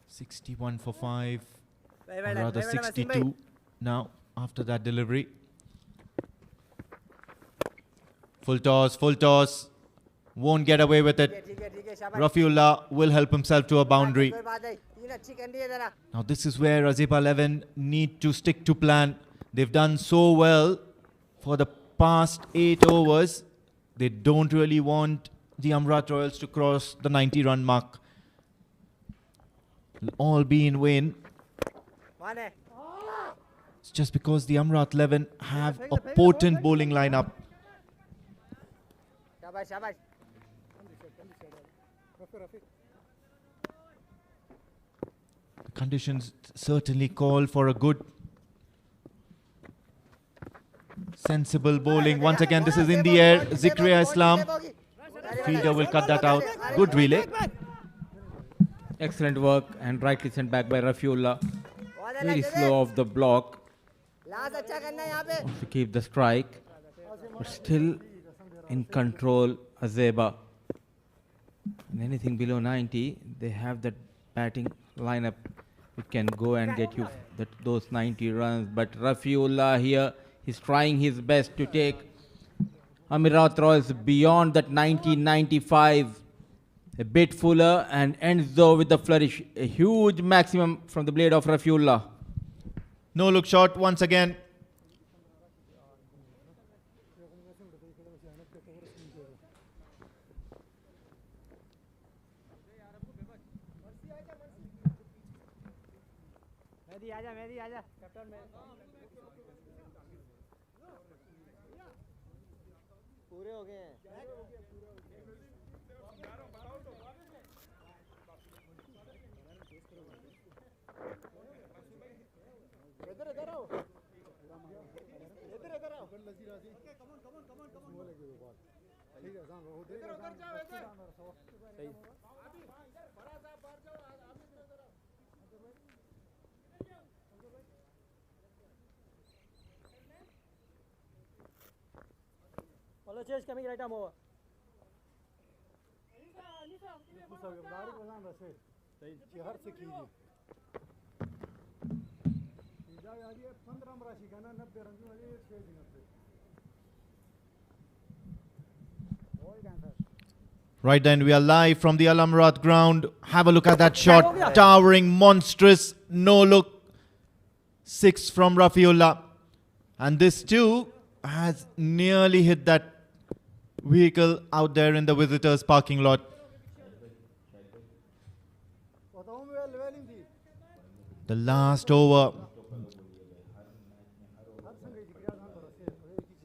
61 for 5, or rather 62 now after that delivery. Full toss, won't get away with it. Rafiullah will help himself to a boundary. Now this is where Azaiba 11 need to stick to plan. They've done so well for the past 8 overs. They don't really want the Amerat Royals to cross the 90 run mark. It'll all be in vain. It's just because the Amerat 11 have a potent bowling lineup. The conditions certainly call for a good, sensible bowling. Once again, this is in the air. Zikria Islam. Fielder will cut that out. Good relay. Excellent work and rightly sent back by Rafiullah. Very slow off the block. To keep the strike, but still in control, Azaiba. And anything below 90, they have that batting lineup which can go and get you those 90 runs. But Rafiullah here, he's trying his best to take Amerat Royals beyond that 90-95. A bit fuller and ends though with the flourish. A huge maximum from the blade of Rafiullah. No look shot once again. Chase coming right arm over. Right then, we are live from the Al Amerat ground. Have a look at that shot. Towering, monstrous, no look. 6 from Rafiullah. And this too has nearly hit that vehicle out there in the visitors' parking lot. The last over.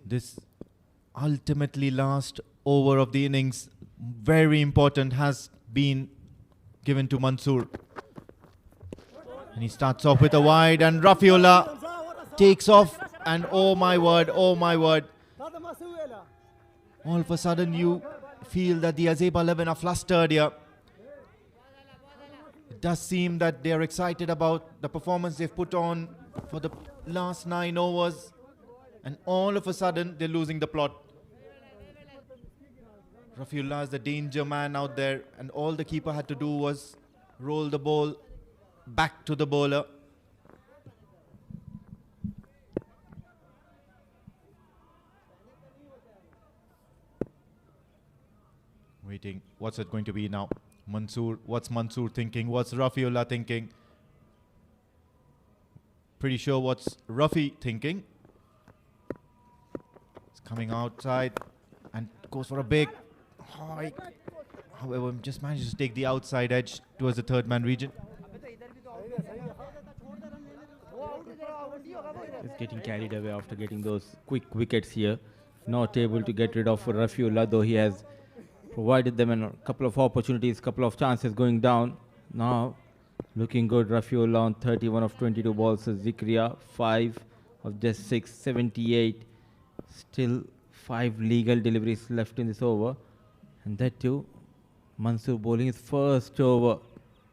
This ultimately last over of the innings, very important, has been given to Mansoor. And he starts off with a wide, and Rafiullah takes off, and oh my word, oh my word. All of a sudden you feel that the Azaiba 11 are flustered here. It does seem that they are excited about the performance they've put on for the last 9 overs. And all of a sudden they're losing the plot. Rafiullah is the danger man out there, and all the keeper had to do was roll the ball back to the bowler. Waiting. What's it going to be now? Mansoor. What's Mansoor thinking? What's Rafiullah thinking? Pretty sure what's Rafi thinking. It's coming outside and goes for a big high. However, just manages to take the outside edge towards the third man region. Is getting carried away after getting those quick wickets here. Not able to get rid of Rafiullah, though he has provided them a couple of opportunities, couple of chances going down. Now looking good, Rafiullah on 31 of 22 balls. Zikria 5 of just 6, 78. Still 5 legal deliveries left in this over. And that too, Mansoor bowling his first over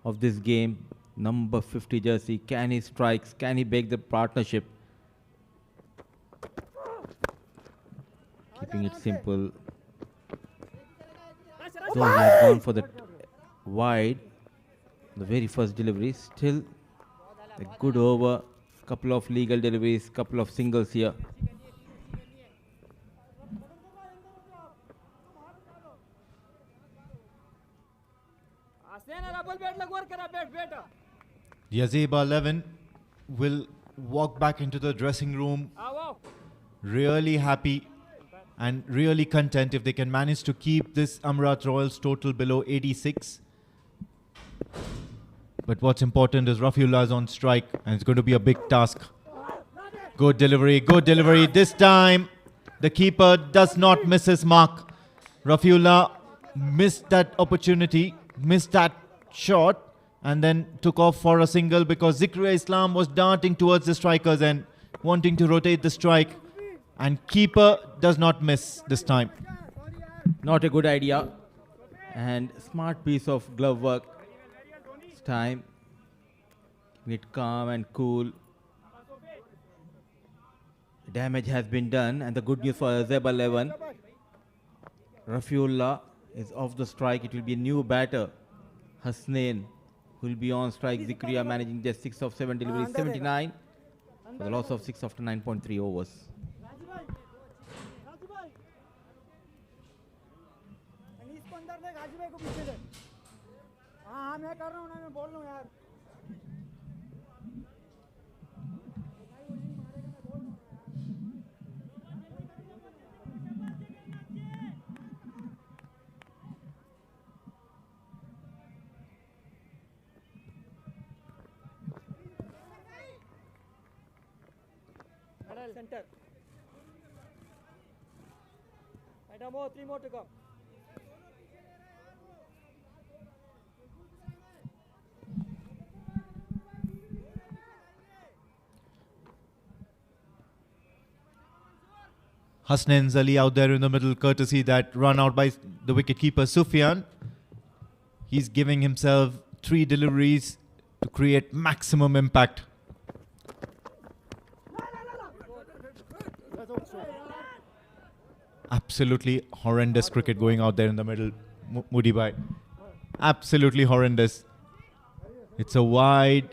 of this game. Number 50 jersey. Can he strikes? Can he break the partnership? Keeping it simple. Though he had gone for the wide, the very first delivery, still a good over. Couple of legal deliveries, couple of singles here. The Azaiba 11 will walk back into the dressing room really happy and really content if they can manage to keep this Amerat Royals total below 86. But what's important is Rafiullah is on strike and it's going to be a big task. Good delivery, good delivery. This time the keeper does not miss his mark. Rafiullah missed that opportunity, missed that shot, and then took off for a single because Zikria Islam was darting towards the strikers and wanting to rotate the strike. And keeper does not miss this time. Not a good idea. And smart piece of glove work. This time, keeping it calm and cool. Damage has been done, and the good news for Azaiba 11, Rafiullah is off the strike. It will be a new batter, Hasnain, who will be on strike. Zikria managing just 6 of 7 deliveries, 79, for the loss of 6 after 9.3 overs. Center. 3 more to come. Hasnain Zali out there in the middle, courtesy that run out by the wicketkeeper Sufyan. He's giving himself 3 deliveries to create maximum impact. Absolutely horrendous cricket going out there in the middle, Moody Bhai. Absolutely horrendous. It's a wide,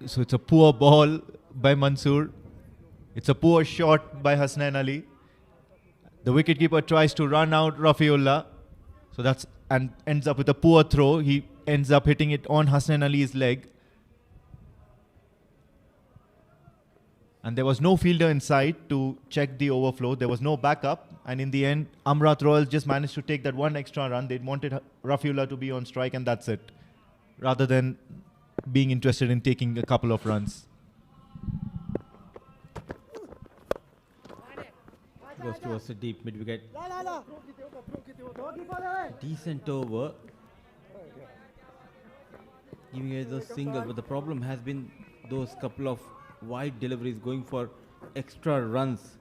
so it's a poor ball by Mansoor. It's a poor shot by Hasnain Ali. The wicketkeeper tries to run out Rafiullah, so that's and ends up with a poor throw. He ends up hitting it on Hasnain Ali's leg. And there was no fielder inside to check the overflow. There was no backup. And in the end, Amerat Royals just managed to take that one extra run. They wanted Rafiullah to be on strike and that's it, rather than being interested in taking a couple of runs. Goes towards the deep mid wicket. Decent over. Giving away those singles, but the problem has been those couple of wide deliveries going for extra runs.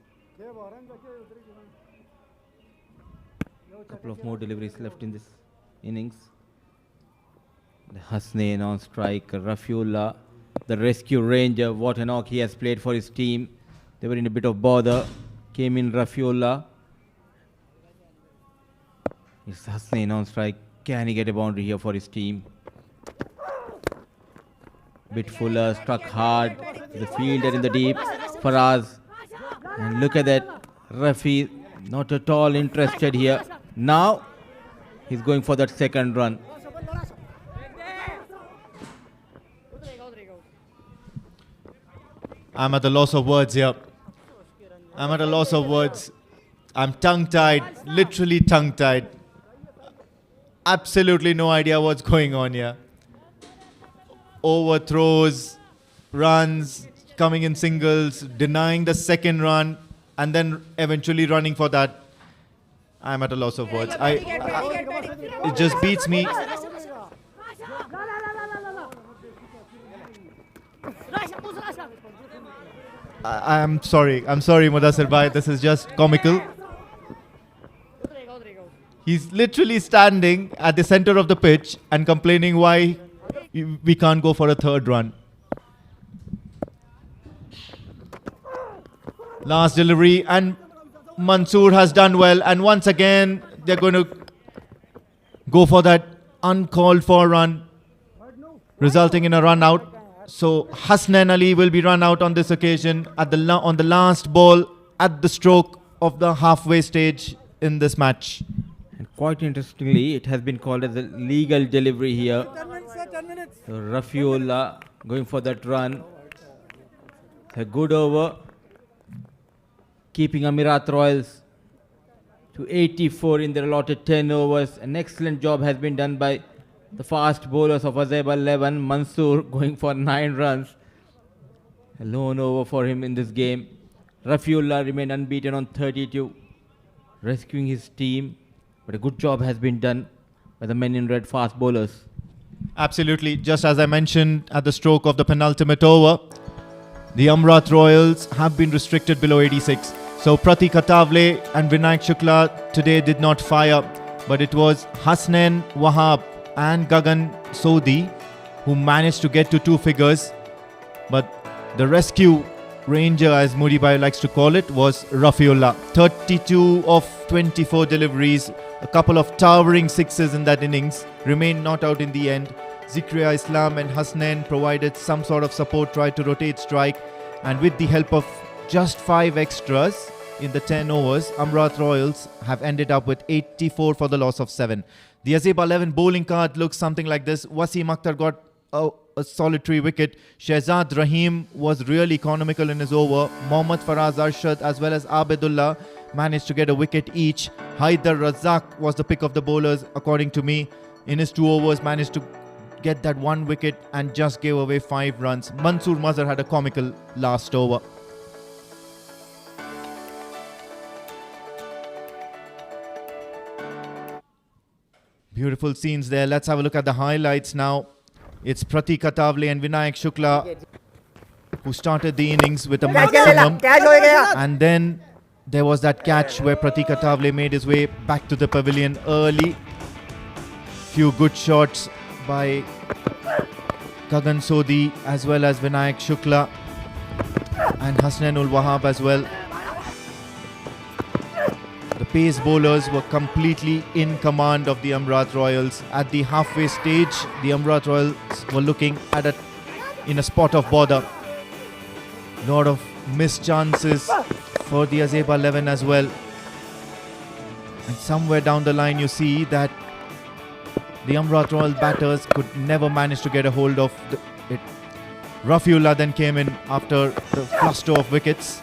Couple of more deliveries left in this innings. The Hasnain on strike, Rafiullah, the rescue ranger, what a knock he has played for his team. They were in a bit of bother. Came in Rafiullah. It's Hasnain on strike. Can he get a boundary here for his team? Bit fuller, struck hard. The fielder in the deep. Faraz. And look at that. Rafi not at all interested here. Now he's going for that second run. I'm at the loss of words here. I'm at a loss of words. I'm tongue-tied, literally tongue-tied. absolutely no idea what's going on here. Overthrows, runs, coming in singles, denying the second run, and then eventually running for that. I'm at a loss of words. It just beats me. I'm sorry, Mudassir Bhai. This is just comical. He's literally standing at the center of the pitch and complaining why we can't go for a third run. Last delivery, and Mansoor has done well, and once again they're going to go for that uncalled for run, resulting in a run out. So Hasnan Ali will be run out on this occasion on the last ball at the stroke of the halfway stage in this match. And quite interestingly, it has been called as a legal delivery here. 10 minutes, sir, 10 minutes. So Rafiullah going for that run. A good over, keeping Amerat Royals to 84 in their allotted 10 overs. An excellent job has been done by the fast bowlers of Azaiba 11. Mansoor going for 9 runs. A lone over for him in this game. Rafiullah remained unbeaten on 32, rescuing his team. But a good job has been done by the men in red fast bowlers. Absolutely. Just as I mentioned at the stroke of the penultimate over, the Amerat Royals have been restricted below 86. So Pratik Atavale and Vinayak Shukla today did not fire, but it was Hasnan Wahab and Gagan Sodhi who managed to get to 2 figures. But the rescue ranger, as Moody Bhai likes to call it, was Rafiullah. 32 of 24 deliveries, a couple of towering sixes in that innings, remained not out in the end. Zikria Islam and Hasnan provided some sort of support, tried to rotate strike, and with the help of just 5 extras in the 10 overs, Amerat Royals have ended up with 84 for the loss of 7. The Azaiba 11 bowling card looks something like this. Wasim Akhtar got a solitary wicket. Shehzad Rahim was really economical in his over. Mohammad Faraz Arshad as well as Abedullah managed to get a wicket each. Haidar Razak was the pick of the bowlers, according to me. In his 2 overs, managed to get that 1 wicket and just gave away 5 runs. Mansoor Mazhar had a comical last over. Beautiful scenes there. Let's have a look at the highlights now. It's Pratik Atavale and Vinayak Shukla who started the innings with a maximum. And then there was that catch where Pratik Atavale made his way back to the pavilion early. Few good shots by Gagan Sodhi as well as Vinayak Shukla and Hasnan ul Wahab as well. The pace bowlers were completely in command of the Amerat Royals. At the halfway stage, the Amerat Royals were looking at in a spot of bother. Lot of missed chances for the Azaiba 11 as well. And somewhere down the line you see that the Amerat Royal batters could never manage to get a hold of it. Rafiullah then came in after the cluster of wickets,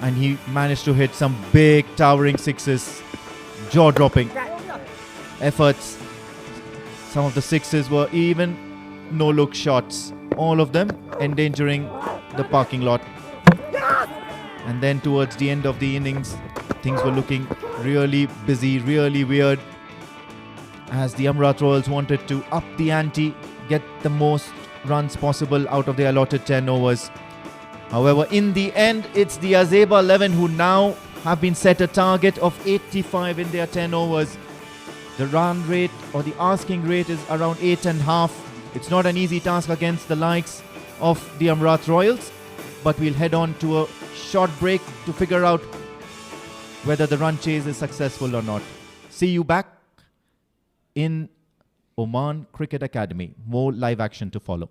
and he managed to hit some big towering sixes, jaw-dropping efforts. Some of the sixes were even no-look shots, all of them endangering the parking lot. And then towards the end of the innings, things were looking really busy, really weird, as the Amerat Royals wanted to up the ante, get the most runs possible out of the allotted 10 overs. However, in the end, it's the Azaiba 11 who now have been set a target of 85 in their 10 overs. The run rate or the asking rate is around 8.5. It's not an easy task against the likes of the Amerat Royals, but we'll head on to a short break to figure out whether the run chase is successful or not. See you back in Oman Cricket Academy. More live action to follow.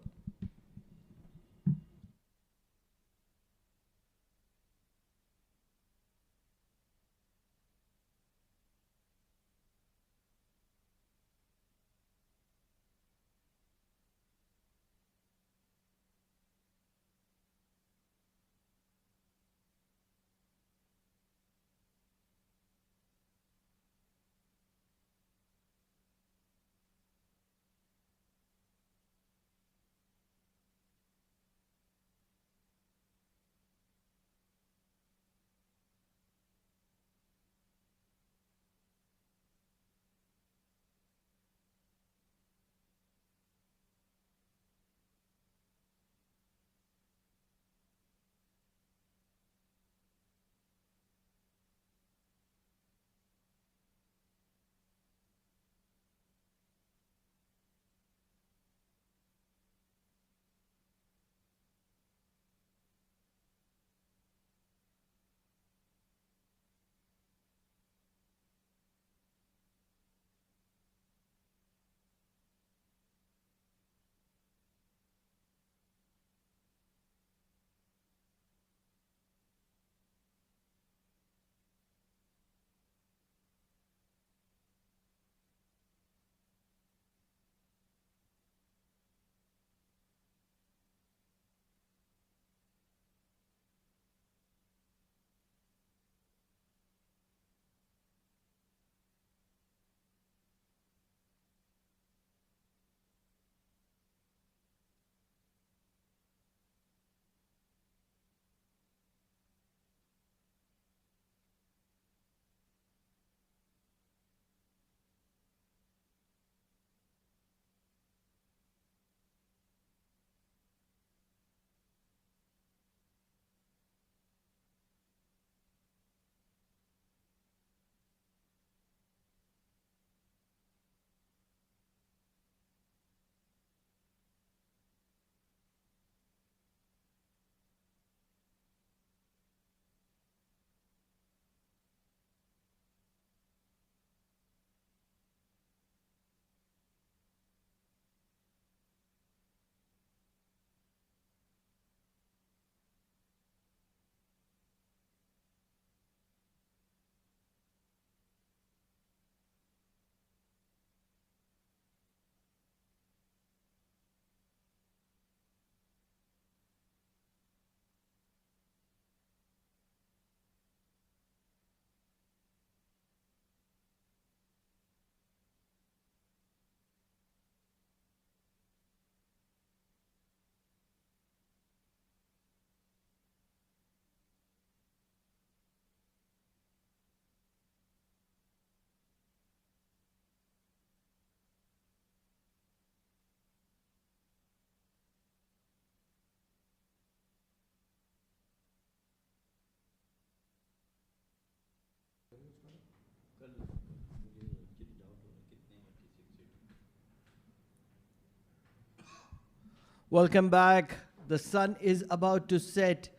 Welcome back. The sun is about to set,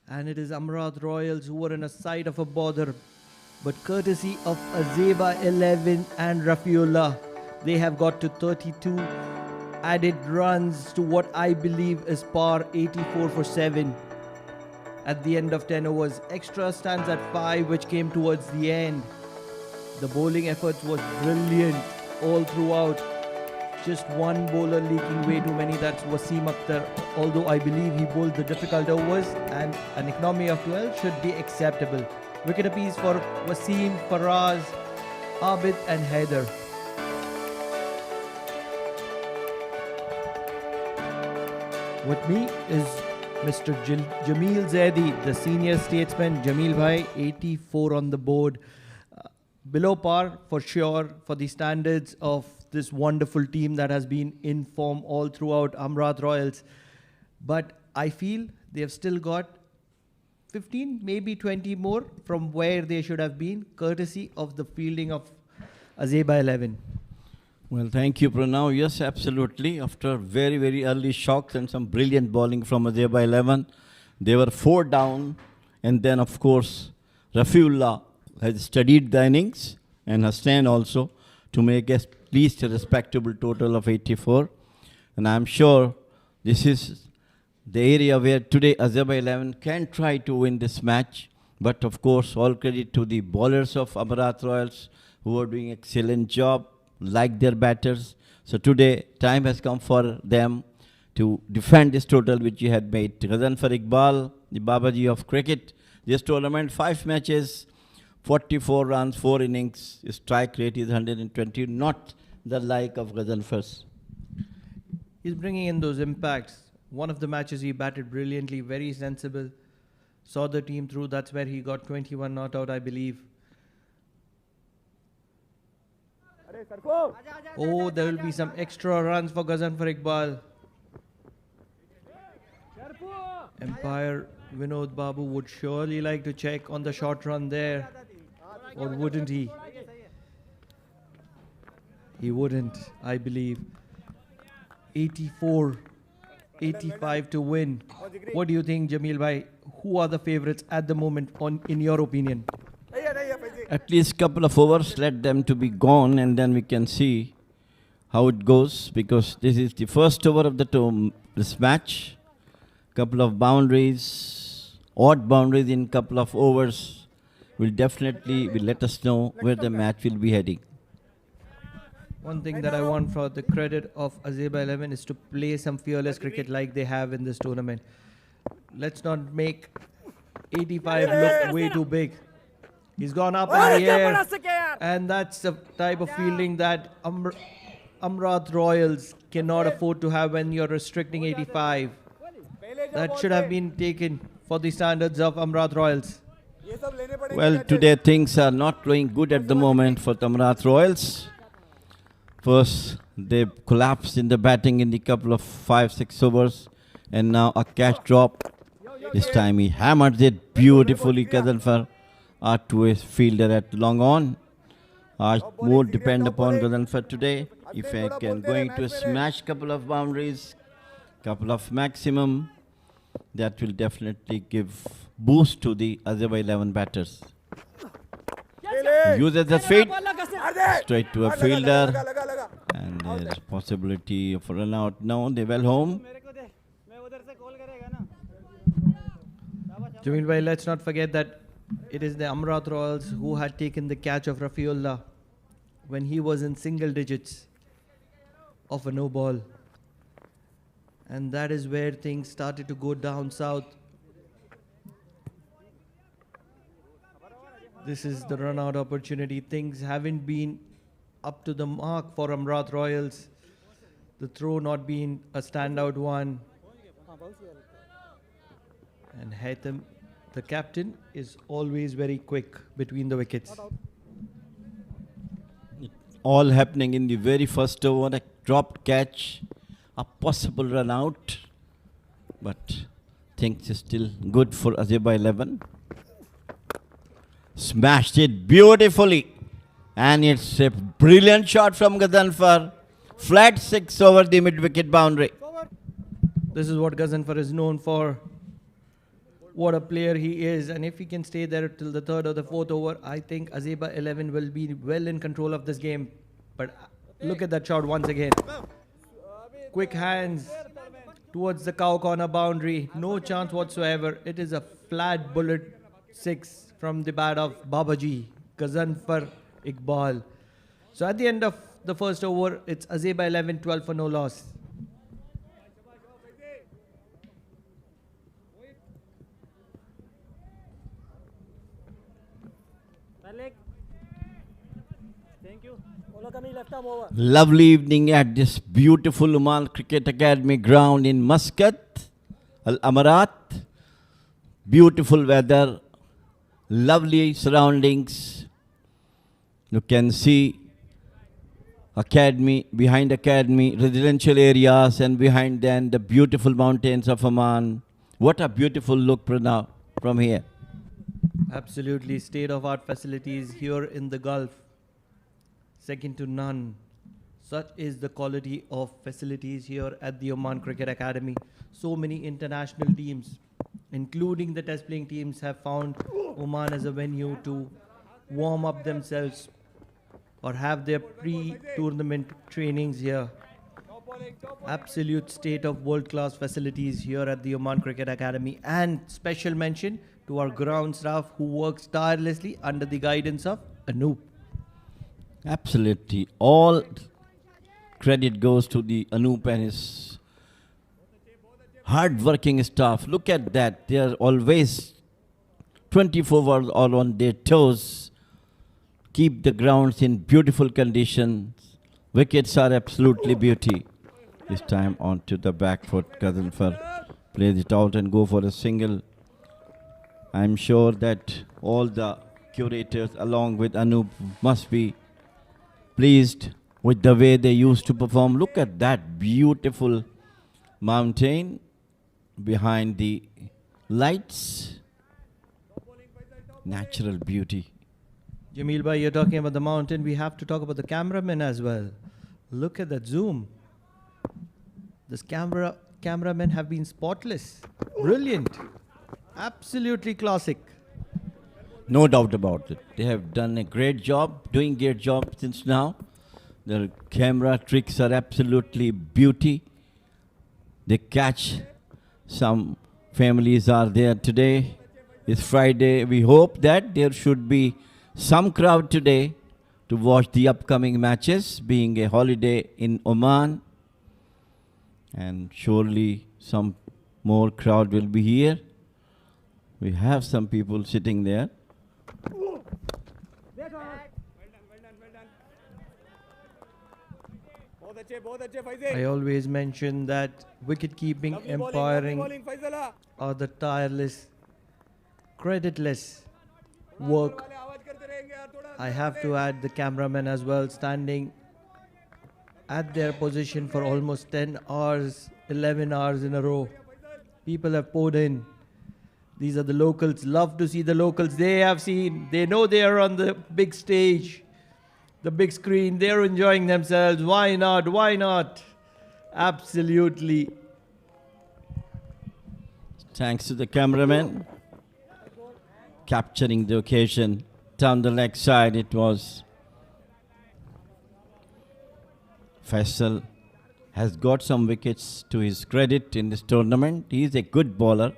and it is Amerat Royals who are in a sight of a bother. But courtesy of Azaiba 11 and Rafiullah, they have got to 32 added runs to what I believe is par 84 for 7. At the end of 10 overs, extra stands at 5, which came towards the end. The bowling efforts was brilliant all throughout. Just one bowler leaking way too many, that's Wasim Akhtar. Although I believe he bowled the difficult overs, and an economy of 12 should be acceptable. Wicket apiece for Wasim, Faraz, Abid and Haider. With me is Mr. Jameel Zaidi, the senior statesman. Jameel Bhai, 84 on the board. Below par for sure for the standards of this wonderful team that has been in form all throughout Amerat Royals. But I feel they have still got 15, maybe 20 more from where they should have been, courtesy of the fielding of Azaiba 11. Well, thank you, Pranav. Yes, absolutely. After very, very early shocks and some brilliant bowling from Azaiba 11, they were 4 down. And then, of course, Rafiullah has studied the innings and Hassan also to make at least a respectable total of 84. And I'm sure this is the area where today Azaiba 11 can try to win this match. But of course, all credit to the bowlers of Amerat Royals who are doing excellent job, like their batters. So today, time has come for them to defend this total which you had made. Ghazanfar Iqbal, the Babaji of cricket, this tournament, 5 matches, 44 runs, 4 innings, his strike rate is 120, not the like of Ghazanfar's. He's bringing in those impacts. One of the matches he batted brilliantly, very sensible. Saw the team through, that's where he got 21 not out, I believe. Oh, there will be some extra runs for Ghazanfar Iqbal. Empire Vinod Babu would surely like to check on the short run there. Or wouldn't he? He wouldn't, I believe. 84, 85 to win. What do you think, Jameel Bhai? Who are the favourites at the moment, in your opinion? At least couple of overs, let them to be gone, and then we can see how it goes, because this is the first over of this match. Couple of boundaries, odd boundaries in couple of overs will let us know where the match will be heading. One thing that I want for the credit of Azaiba 11 is to play some fearless cricket like they have in this tournament. Let's not make 85 look way too big. He's gone up in the air, and that's the type of fielding that Amerat Royals cannot afford to have when you're restricting 85. That should have been taken for the standards of Amerat Royals. Well, today things are not going good at the moment for the Amerat Royals. First, they collapsed in the batting in the couple of 5-6 overs, and now a catch drop. This time he hammered it beautifully, Ghazanfar. To a fielder at long on. More depend upon Ghazanfar today. If I can going to smash couple of boundaries, couple of maximum, that will definitely give boost to the Azaiba 11 batters. Uses the feet straight to a fielder, and there is possibility of a run out. Now they well home. Jameel Bhai, let's not forget that it is the Amerat Royals who had taken the catch of Rafiullah when he was in single digits of a no ball. And that is where things started to go down south. This is the run out opportunity. Things haven't been up to the mark for Amerat Royals. The throw not being a standout one. And Haitham, the captain, is always very quick between the wickets. All happening in the very first over, a dropped catch, a possible run out, but things are still good for Azaiba 11. Smashed it beautifully, and it's a brilliant shot from Ghazanfar. Flat 6 over the mid-wicket boundary. This is what Ghaznfar is known for. What a player he is. And if he can stay there till the third or the fourth over, I think Azaiba 11 will be well in control of this game. But look at that shot once again. Quick hands towards the cow corner boundary. No chance whatsoever. It is a flat bullet 6 from the bat of Babaji, Ghaznfar Iqbal. So at the end of the first over, it's Azaiba 11, 12 for no loss. Thank you. Ola Kami left arm over. Lovely evening at this beautiful Oman Cricket Academy ground in Muscat, Amerat. Beautiful weather, lovely surroundings. You can see academy, behind academy, residential areas, and behind them the beautiful mountains of Oman. What a beautiful look, Pranav, from here. Absolutely state-of-art facilities here in the Gulf. Second to none. Such is the quality of facilities here at the Oman Cricket Academy. So many international teams, including the test playing teams, have found Oman as a venue to warm up themselves or have their pre-tournament trainings here. Absolute state of world-class facilities here at the Oman Cricket Academy. And special mention to our ground staff who works tirelessly under the guidance of Anoop. Absolutely. All credit goes to the Anoop and his hard-working staff. Look at that. They are always 24 hours all on their toes. Keep the grounds in beautiful conditions. Wickets are absolutely beauty. This time on to the back foot. Ghaznfar plays it out and go for a single. I'm sure that all the curators along with Anoop must be pleased with the way they used to perform. Look at that beautiful mountain behind the lights. Natural beauty. Jameel bhai, you're talking about the mountain. We have to talk about the cameraman as well. Look at that zoom. This cameramen have been spotless. Brilliant. Absolutely classic. No doubt about it. They have done a great job, doing great job since now. The camera tricks are absolutely beauty. They catch. Some families are there today. It's Friday. We hope that there should be some crowd today to watch the upcoming matches, being a holiday in Oman. And surely some more crowd will be here. We have some people sitting there. I always mention that wicket-keeping, umpiring are the tireless, creditless work. I have to add the cameramen as well, standing at their position for almost 10 hours, 11 hours in a row. People have poured in. These are the locals. Love to see the locals. They have seen, they know they are on the big stage, the big screen. They're enjoying themselves. Why not? Why not? Absolutely. Thanks to the cameraman capturing the occasion. Down the leg side, it was Faisal has got some wickets to his credit in this tournament. He is a good bowler.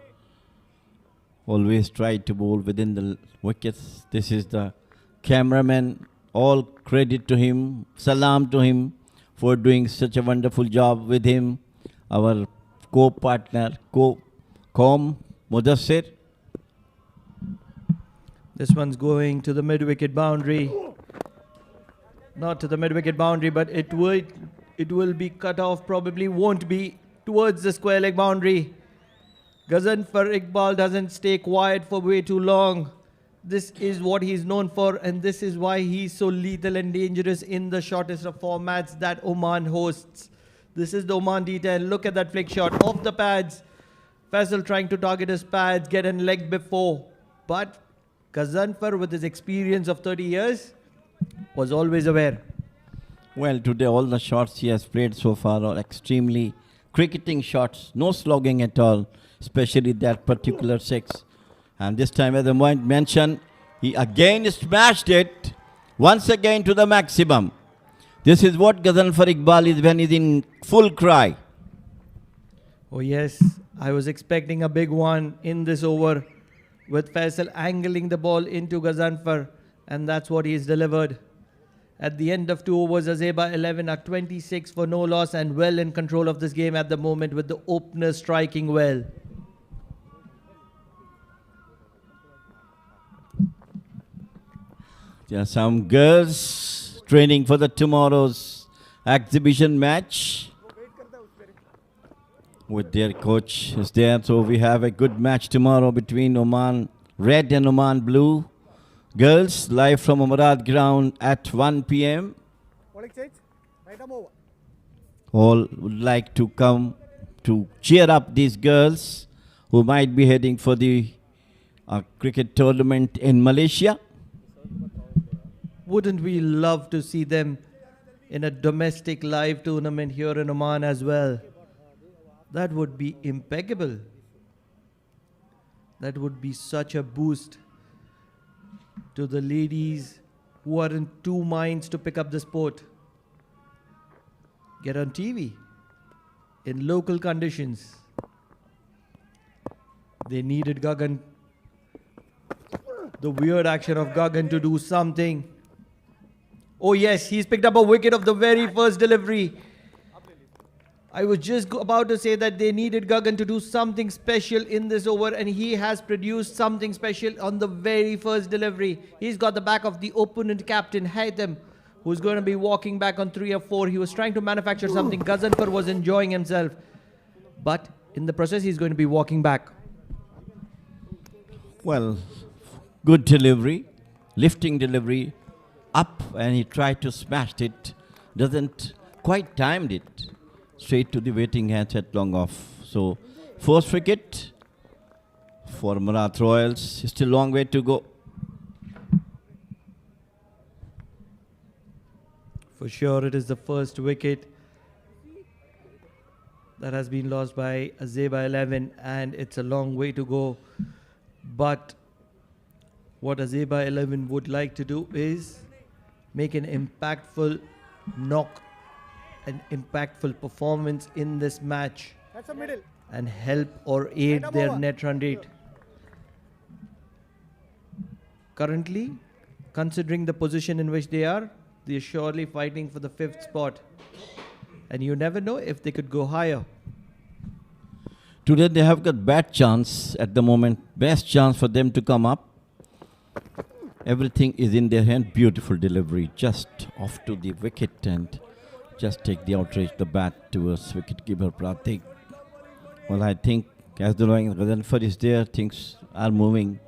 Always tried to bowl within the wickets. This is the cameraman. All credit to him. Salam to him for doing such a wonderful job with him. Our co-partner, Com Mudassir. This one's going to the mid-wicket boundary. Not to the mid-wicket boundary, but it will be cut off, probably won't be, towards the square leg boundary. Ghaznfar Iqbal doesn't stay quiet for way too long. This is what he's known for, and this is why he's so lethal and dangerous in the shortest of formats that Oman hosts. This is the Oman D10. Look at that flick shot off the pads. Faisal trying to target his pads, get an leg before. But Ghaznfar, with his experience of 30 years, was always aware. Well, today all the shots he has played so far are extremely cricketing shots, no slogging at all, especially that particular six. And this time, as I mentioned, he again smashed it once again to the maximum. This is what Ghazanfar Iqbal is when he's in full cry. Oh yes, I was expecting a big one in this over with Faisal angling the ball into Ghazanfar, and that's what he's delivered. At the end of 2 overs, Azaiba 11 are 26 for no loss and well in control of this game at the moment with the opener striking well. There are some girls training for the tomorrow's exhibition match with their coach is there. So we have a good match tomorrow between Oman Red and Oman Blue. Girls live from Amerat ground at 1 p.m. Bowling change. Right arm over. All would like to come to cheer up these girls who might be heading for the cricket tournament in Malaysia. Wouldn't we love to see them in a domestic live tournament here in Oman as well? That would be impeccable. That would be such a boost to the ladies who are in two minds to pick up the sport. Get on TV in local conditions. They needed Gagan, the weird action of Gagan to do something. Oh yes, he's picked up a wicket of the very first delivery. I was just about to say that they needed Gagan to do something special in this over, and he has produced something special on the very first delivery. He's got the back of the opponent captain, Haytham, who's going to be walking back on 3 or 4. He was trying to manufacture something. Ghazanfar was enjoying himself. But in the process, he's going to be walking back. Well, good delivery, lifting delivery, up, and he tried to smash it. Doesn't quite timed it. Straight to the waiting hands at long off. So, first wicket for Amerat Royals. Still a long way to go. For sure, it is the first wicket that has been lost by Azaiba 11, and it's a long way to go. But what Azaiba 11 would like to do is make an impactful knock, an impactful performance in this match That's the middle. and help or aid their net run rate. Currently, considering the position in which they are surely fighting for the 5th spot. And you never know if they could go higher. Today they have got bad chance at the moment. Best chance for them to come up. Everything is in their hand. Beautiful delivery. Just off to the wicket and just take the outrage, the bat towards wicketkeeper Pratik. Well, I think as the knowing Ghazanfar is there, things are moving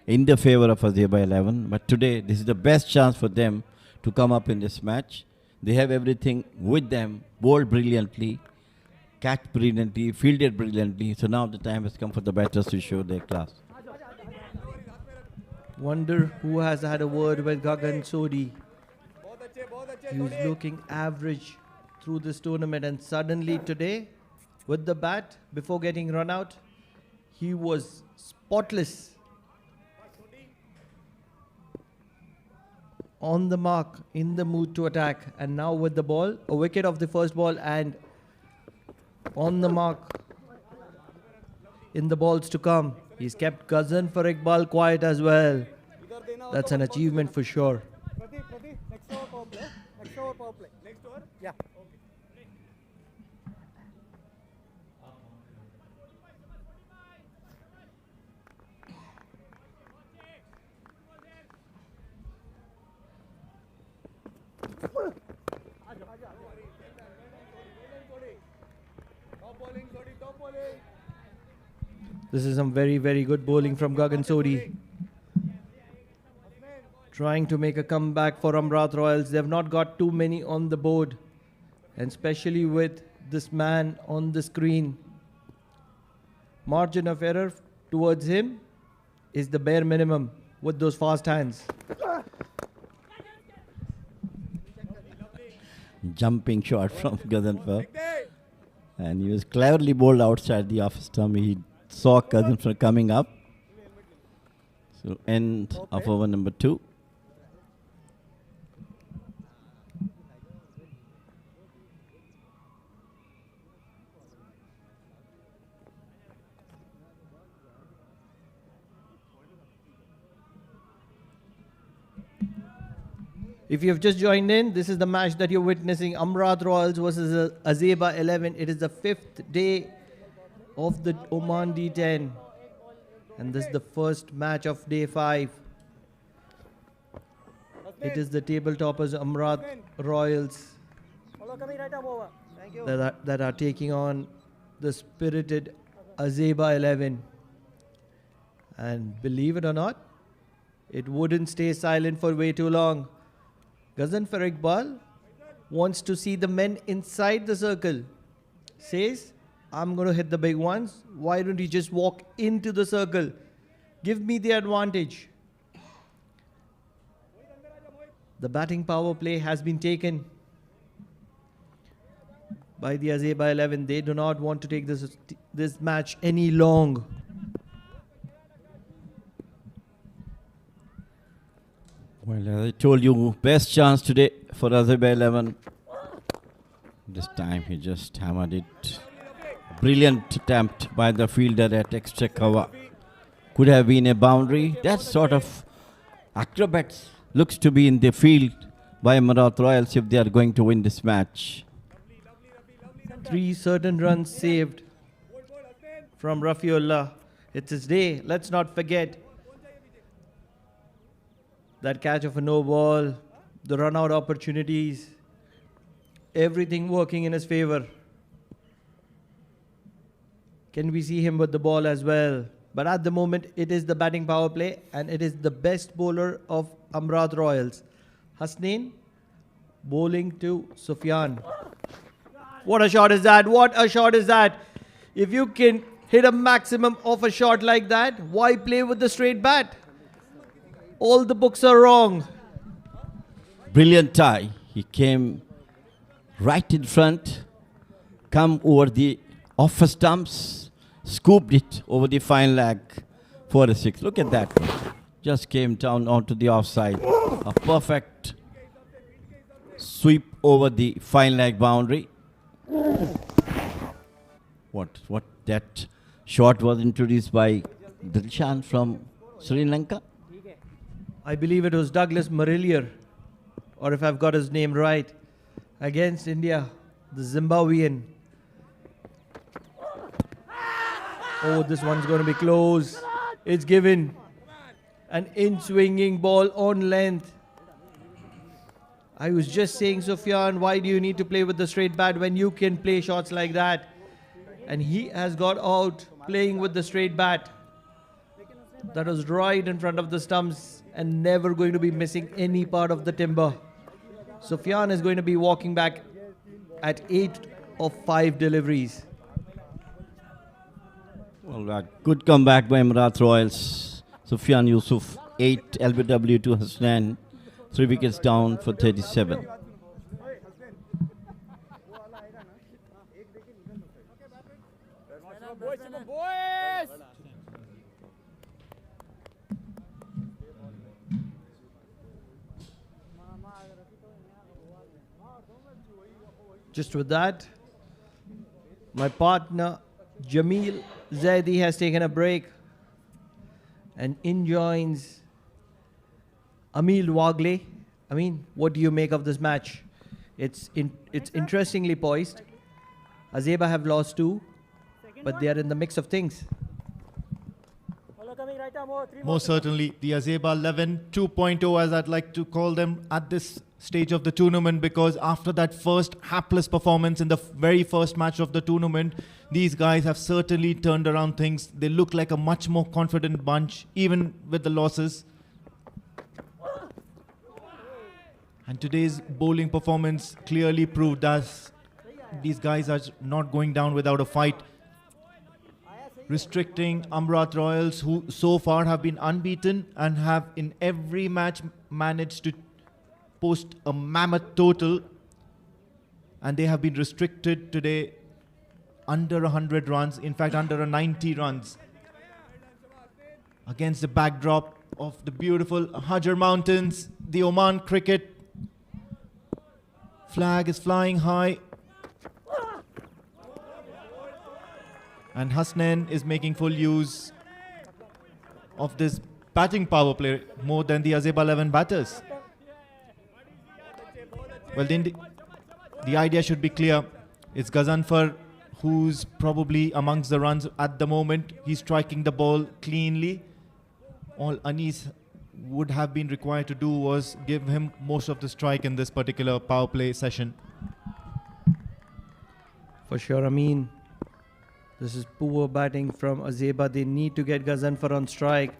in the favor of Azaiba 11. But today, this is the best chance for them to come up in this match. They have everything with them, bowled brilliantly, catch brilliantly, fielded brilliantly. So now the time has come for the batters to show their class. Wonder who has had a word with Gagan Sodhi. He was looking average through this tournament, and suddenly today, with the bat, before getting run out, he was spotless. On the mark, in the mood to attack, and now with the ball, a wicket of the first ball, and on the mark in the balls to come. He's kept Ghazanfar Iqbal quiet as well. That's an achievement for sure. Pratik, next over power play. Next over power play. Next over? Yeah. This is some very, very good bowling from Gagan Sodhi. Trying to make a comeback for Amerat Royals. They've not got too many on the board. And especially with this man on the screen. Margin of error towards him is the bare minimum with those fast hands. Jumping shot from Ghazanfar. And he was cleverly bowled outside the off stump. He saw Cousins from coming up. So end of over number 2. If you have just joined in, this is the match that you're witnessing. Amerat Royals versus Azaiba 11. It is the 5th day of the Oman D10. And this is the first match of day 5. It is the table toppers Amerat Royals that are taking on the spirited Azaiba 11. And believe it or not, it wouldn't stay silent for way too long. Ghaznfar Iqbal wants to see the men inside the circle. Says, I'm going to hit the big ones. Why don't you just walk into the circle? Give me the advantage. The batting power play has been taken by the Azaiba 11. They do not want to take this match any long. Well, as I told you, best chance today for Azaiba 11. This time he just hammered it. Brilliant attempt by the fielder at extra cover. Could have been a boundary. That sort of acrobats looks to be in the field by Amerat Royals if they are going to win this match. 3 certain runs saved from Rafiullah. It's his day. Let's not forget that catch of a no ball, the run out opportunities, everything working in his favor. Can we see him with the ball as well? But at the moment, it is the batting power play and it is the best bowler of Amerat Royals. Hasnain bowling to Sufyan. What a shot is that? What a shot is that? If you can hit a maximum of a shot like that, why play with the straight bat? All the books are wrong. Brilliant tie. He came right in front, come over the off stumps, scooped it over the fine leg for a 6. Look at that. Just came down onto the offside. A perfect sweep over the fine leg boundary. What that shot was introduced by Dilshan from Sri Lanka. I believe it was Douglas Marillier, or if I've got his name right, against India, the Zimbabwean. Oh, this one's going to be close. It's given. An in-swinging ball on length. I was just saying, Sufyan, why do you need to play with the straight bat when you can play shots like that? And he has got out playing with the straight bat. That was right in front of the stumps and never going to be missing any part of the timber. Sufyan is going to be walking back at 8 of 5 deliveries. Well, good comeback by Amerat Royals. Sufyan Yusuf, 8 LBW to Hasnain, 3 wickets down for 37. Just with that, my partner Jamil Zaidi has taken a break and in joins Amil Wagle. I mean, what do you make of this match? It's interestingly poised. Azaiba have lost 2, but they are in the mix of things. Most certainly, the Azaiba 11 2.0, as I'd like to call them at this stage of the tournament, because after that first hapless performance in the very first match of the tournament, these guys have certainly turned around things. They look like a much more confident bunch, even with the losses. And today's bowling performance clearly proved that these guys are not going down without a fight. Restricting Amerat Royals, who so far have been unbeaten and have in every match managed to post a mammoth total, and they have been restricted today under 100 runs, in fact under 90 runs. Against the backdrop of the beautiful Hajar Mountains, the Oman cricket flag is flying high. And Hasnain is making full use of this batting power play more than the Azaiba 11 batters. Well, the idea should be clear. It's Ghazanfar who's probably amongst the runs at the moment. He's striking the ball cleanly. All Anis would have been required to do was give him most of the strike in this particular power play session. For sure, Amin. This is poor batting from Azaiba. They need to get Ghazanfar on strike.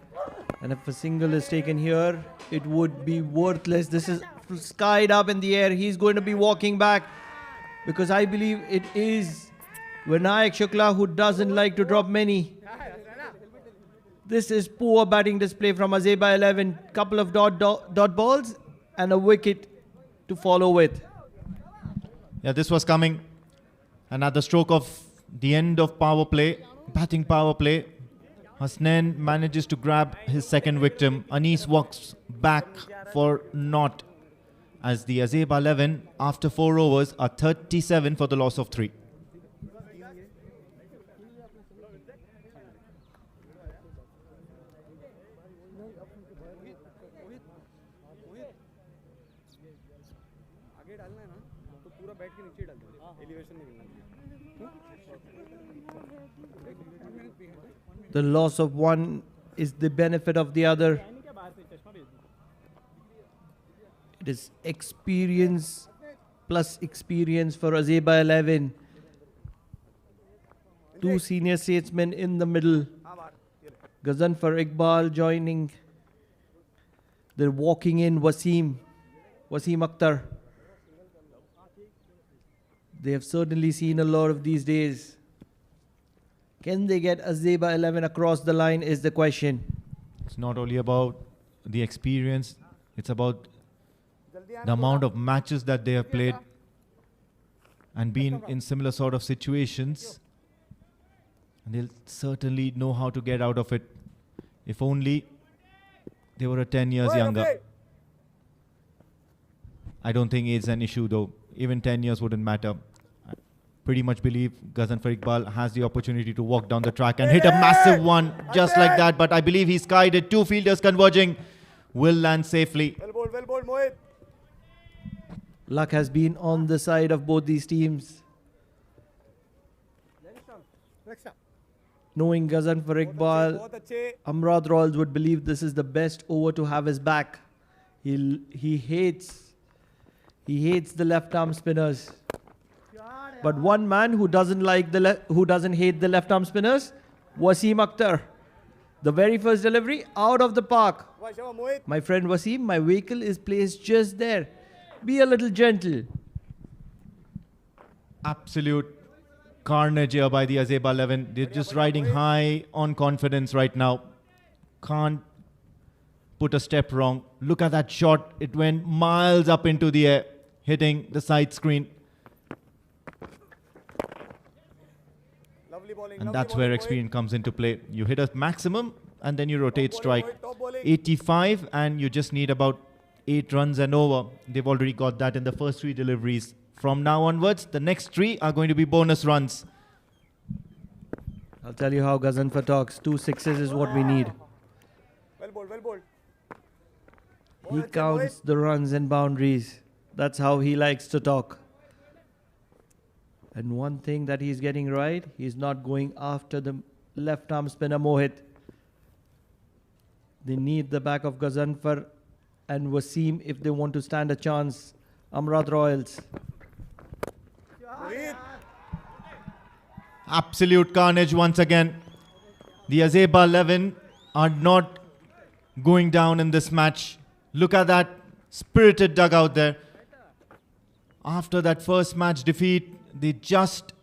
And if a single is taken here, it would be worthless. This is skied up in the air. He's going to be walking back because I believe it is Vinayak Shukla who doesn't like to drop many. This is poor batting display from Azaiba 11. Couple of dot balls and a wicket to follow with. Yeah, this was coming. And at the stroke of the end of power play, batting power play, Hasnain manages to grab his second victim. Anis walks back for naught as the Azaiba 11 after 4 overs are 37 for the loss of 3. The loss of one is the benefit of the other. It is experience plus experience for Azaiba 11. Two senior statesmen in the middle. Ghazanfar Iqbal joining. They're walking in Wasim Akhtar. They have certainly seen a lot of these days. Can they get Azaiba 11 across the line is the question. It's not only about the experience, it's about the amount of matches that they have played and been in similar sort of situations. And they'll certainly know how to get out of it. If only they were 10 years younger. I don't think it's an issue though. Even 10 years wouldn't matter. I pretty much believe Ghazanfar Iqbal has the opportunity to walk down the track and hit a massive one just like that. But I believe he skied it. 2 fielders converging. Will land safely. Well bowled, Mohit. Luck has been on the side of both these teams. Knowing Ghazanfar Iqbal, Amerat Royals would believe this is the best over to have his back. He hates the left arm spinners. But one man who doesn't hate the left arm spinners, Wasim Akhtar. The very first delivery out of the park. My friend Wasim, my vehicle is placed just there. Be a little gentle. Absolute carnage here by the Azaiba 11. They're just riding high on confidence right now. Can't put a step wrong. Look at that shot. It went miles up into the air, hitting the side screen. And that's where experience comes into play. You hit a maximum and then you rotate strike. 85 and you just need about 8 runs and over. They've already got that in the first 3 deliveries. From now onwards, the next 3 are going to be bonus runs. I'll tell you how Ghazanfar talks. 2 sixes is what we need. Well bowled. He counts the runs and boundaries. That's how he likes to talk. And one thing that he's getting right, he's not going after the left arm spinner Mohit. They need the back of Ghazanfar and Wasim if they want to stand a chance. Amerat Royals. Absolute carnage once again. The Azaiba 11 are not going down in this match. Look at that spirited dugout there. After that first match defeat, they just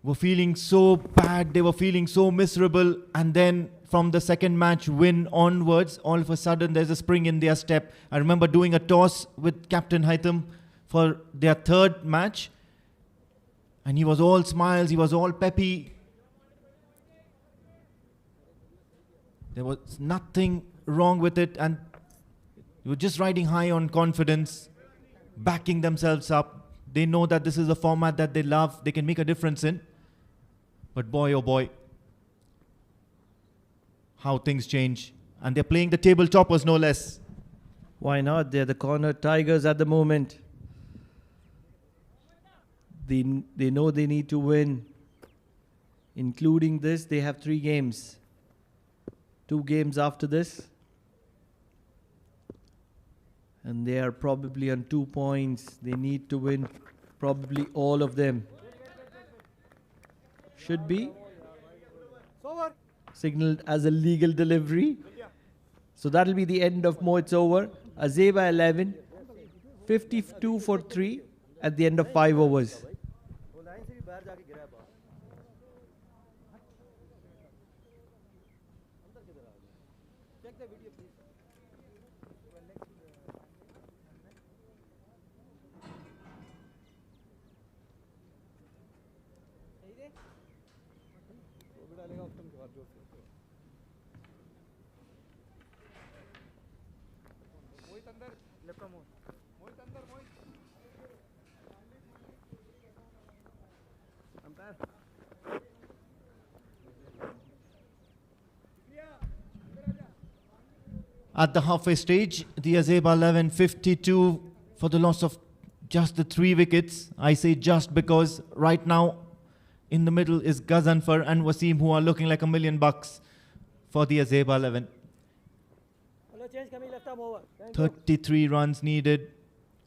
were feeling so bad. They were feeling so miserable. And then from the second match win onwards, all of a sudden there's a spring in their step. I remember doing a toss with Captain Haitham for their 3rd match. And he was all smiles, he was all peppy. There was nothing wrong with it, and they were just riding high on confidence, backing themselves up. They know that this is a format that they love, they can make a difference in. But boy, oh boy, how things change. And they're playing the table toppers, no less. Why not? They're the corner tigers at the moment. They know they need to win. Including this, they have 3 games. 2 games after this. And they are probably on 2 points. They need to win probably all of them. Should be signaled as a legal delivery. So that'll be the end of Mo It's Over. Azaiba 11, 52 for 3 at the end of 5 overs. At the halfway stage, the Azaiba 11, 52 for the loss of just the 3 wickets. I say just because right now in the middle is Ghazanfar and Wasim, who are looking like $1 million for the Azaiba 11. 33 runs needed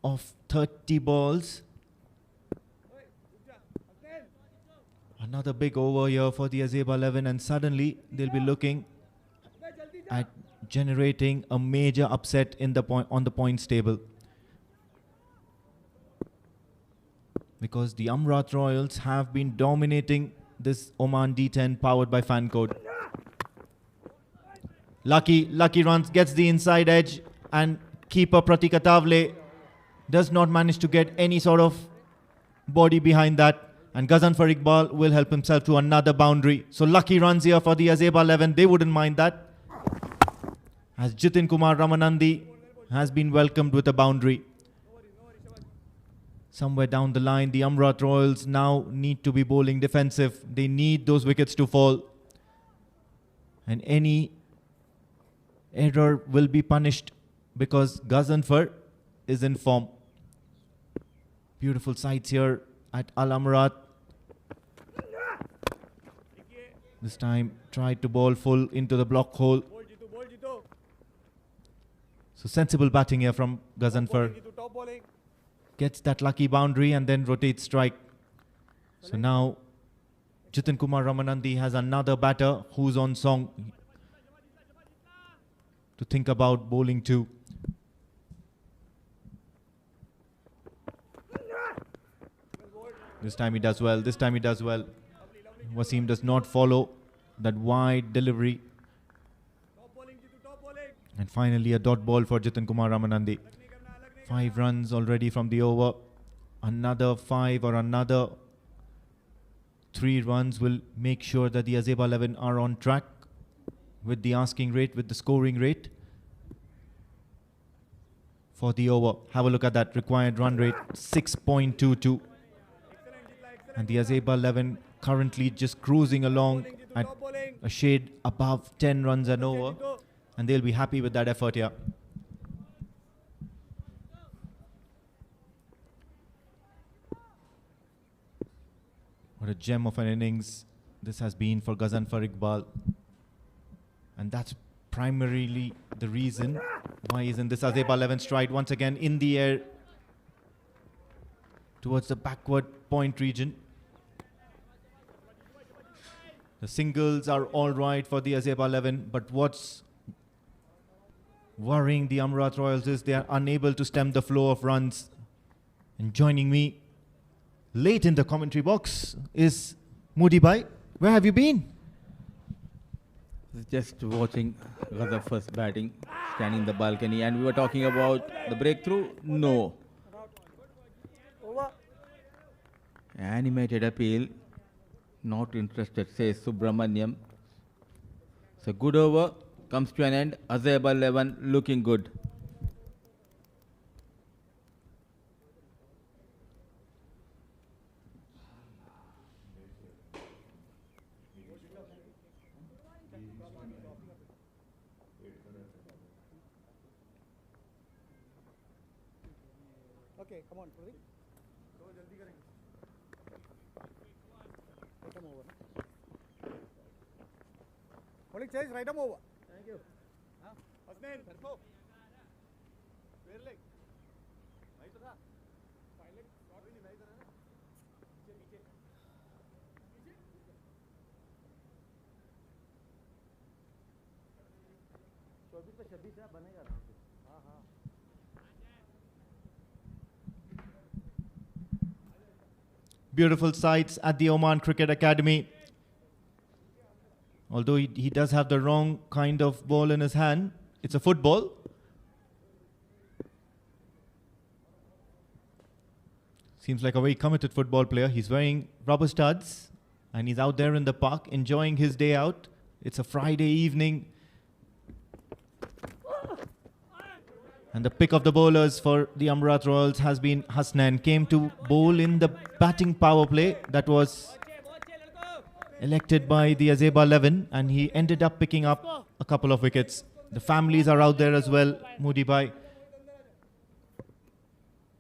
of 30 balls. Another big over here for the Azaiba 11, and suddenly they'll be looking at generating a major upset in the on the points table. Because the Amerat Royals have been dominating this Oman D10 powered by Fancode. Lucky runs, gets the inside edge, and keeper Pratik Atavale does not manage to get any sort of body behind that. And Ghazanfar Iqbal will help himself to another boundary. So lucky runs here for the Azaiba 11. They wouldn't mind that. As Jitin Kumar Ramanandi has been welcomed with a boundary. Somewhere down the line, the Amerat Royals now need to be bowling defensive. They need those wickets to fall. And any error will be punished because Ghazanfar is in form. Beautiful sights here at Al Amerat. This time tried to bowl full into the block hole. So sensible batting here from Ghazanfar. Gets that lucky boundary and then rotates strike. So now Jitin Kumar Ramanandi has another batter who's on song to think about bowling to. This time he does well. Wasim does not follow that wide delivery. And finally a dot ball for Jitin Kumar Ramanandi. 5 runs already from the over. Another 5 or another 3 runs will make sure that the Azaiba 11 are on track with the asking rate, with the scoring rate for the over. Have a look at that required run rate, 6.22. And the Azaiba 11 currently just cruising along at a shade above 10 runs and over. And they'll be happy with that effort here. What a gem of an innings this has been for Ghazanfar Iqbal. And that's primarily the reason why isn't this Azaiba 11 stride once again in the air towards the backward point region. The singles are all right for the Azaiba 11, but what's worrying the Amerat Royals is they are unable to stem the flow of runs. And joining me late in the commentary box is Moody Bhai. Where have you been? Just watching Ghazanfar's batting, standing in the balcony, and we were talking about the breakthrough. No. Animated appeal. Not interested, says Subramaniam. So good over. Comes to an end. Azaiba 11 looking good. Okay, come on, Pradeep. So jaldi karenge. Right arm over. Bowling chase, right arm over. Thank you. Hasnain, Sarko. Square leg. Right था. Fine leg. Short नहीं मैं इधर है ना. नीचे नीचे. नीचे. 24 पे 26 है बनेगा आराम से. हाँ हाँ. Beautiful sights at the Oman Cricket Academy. Although he does have the wrong kind of ball in his hand. It's a football. Seems like a very committed football player. He's wearing rubber studs and he's out there in the park enjoying his day out. It's a Friday evening. And the pick of the bowlers for the Amerat Royals has been Hasnain. Came to bowl in the batting power play that was elected by the Azaiba 11, and he ended up picking up a couple of wickets. The families are out there as well, Moody Bhai.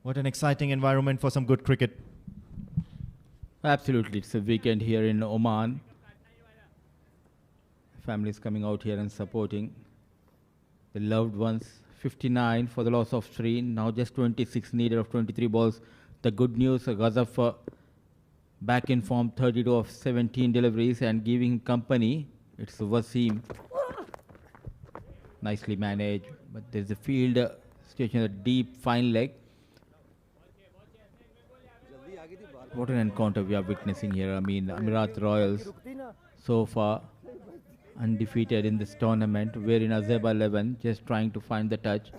What an exciting environment for some good cricket. Absolutely, it's a weekend here in Oman. Families coming out here and supporting the loved ones. 59 for the loss of 3. Now just 26 needed of 23 balls. The good news, Ghazaf back in form, 32 of 17 deliveries and giving company. It's Wasim. Nicely managed, but there's a field station, a deep fine leg. What an encounter we are witnessing here. I mean, Amerat Royals so far undefeated in this tournament. We're in Azaiba 11, just trying to find the touch.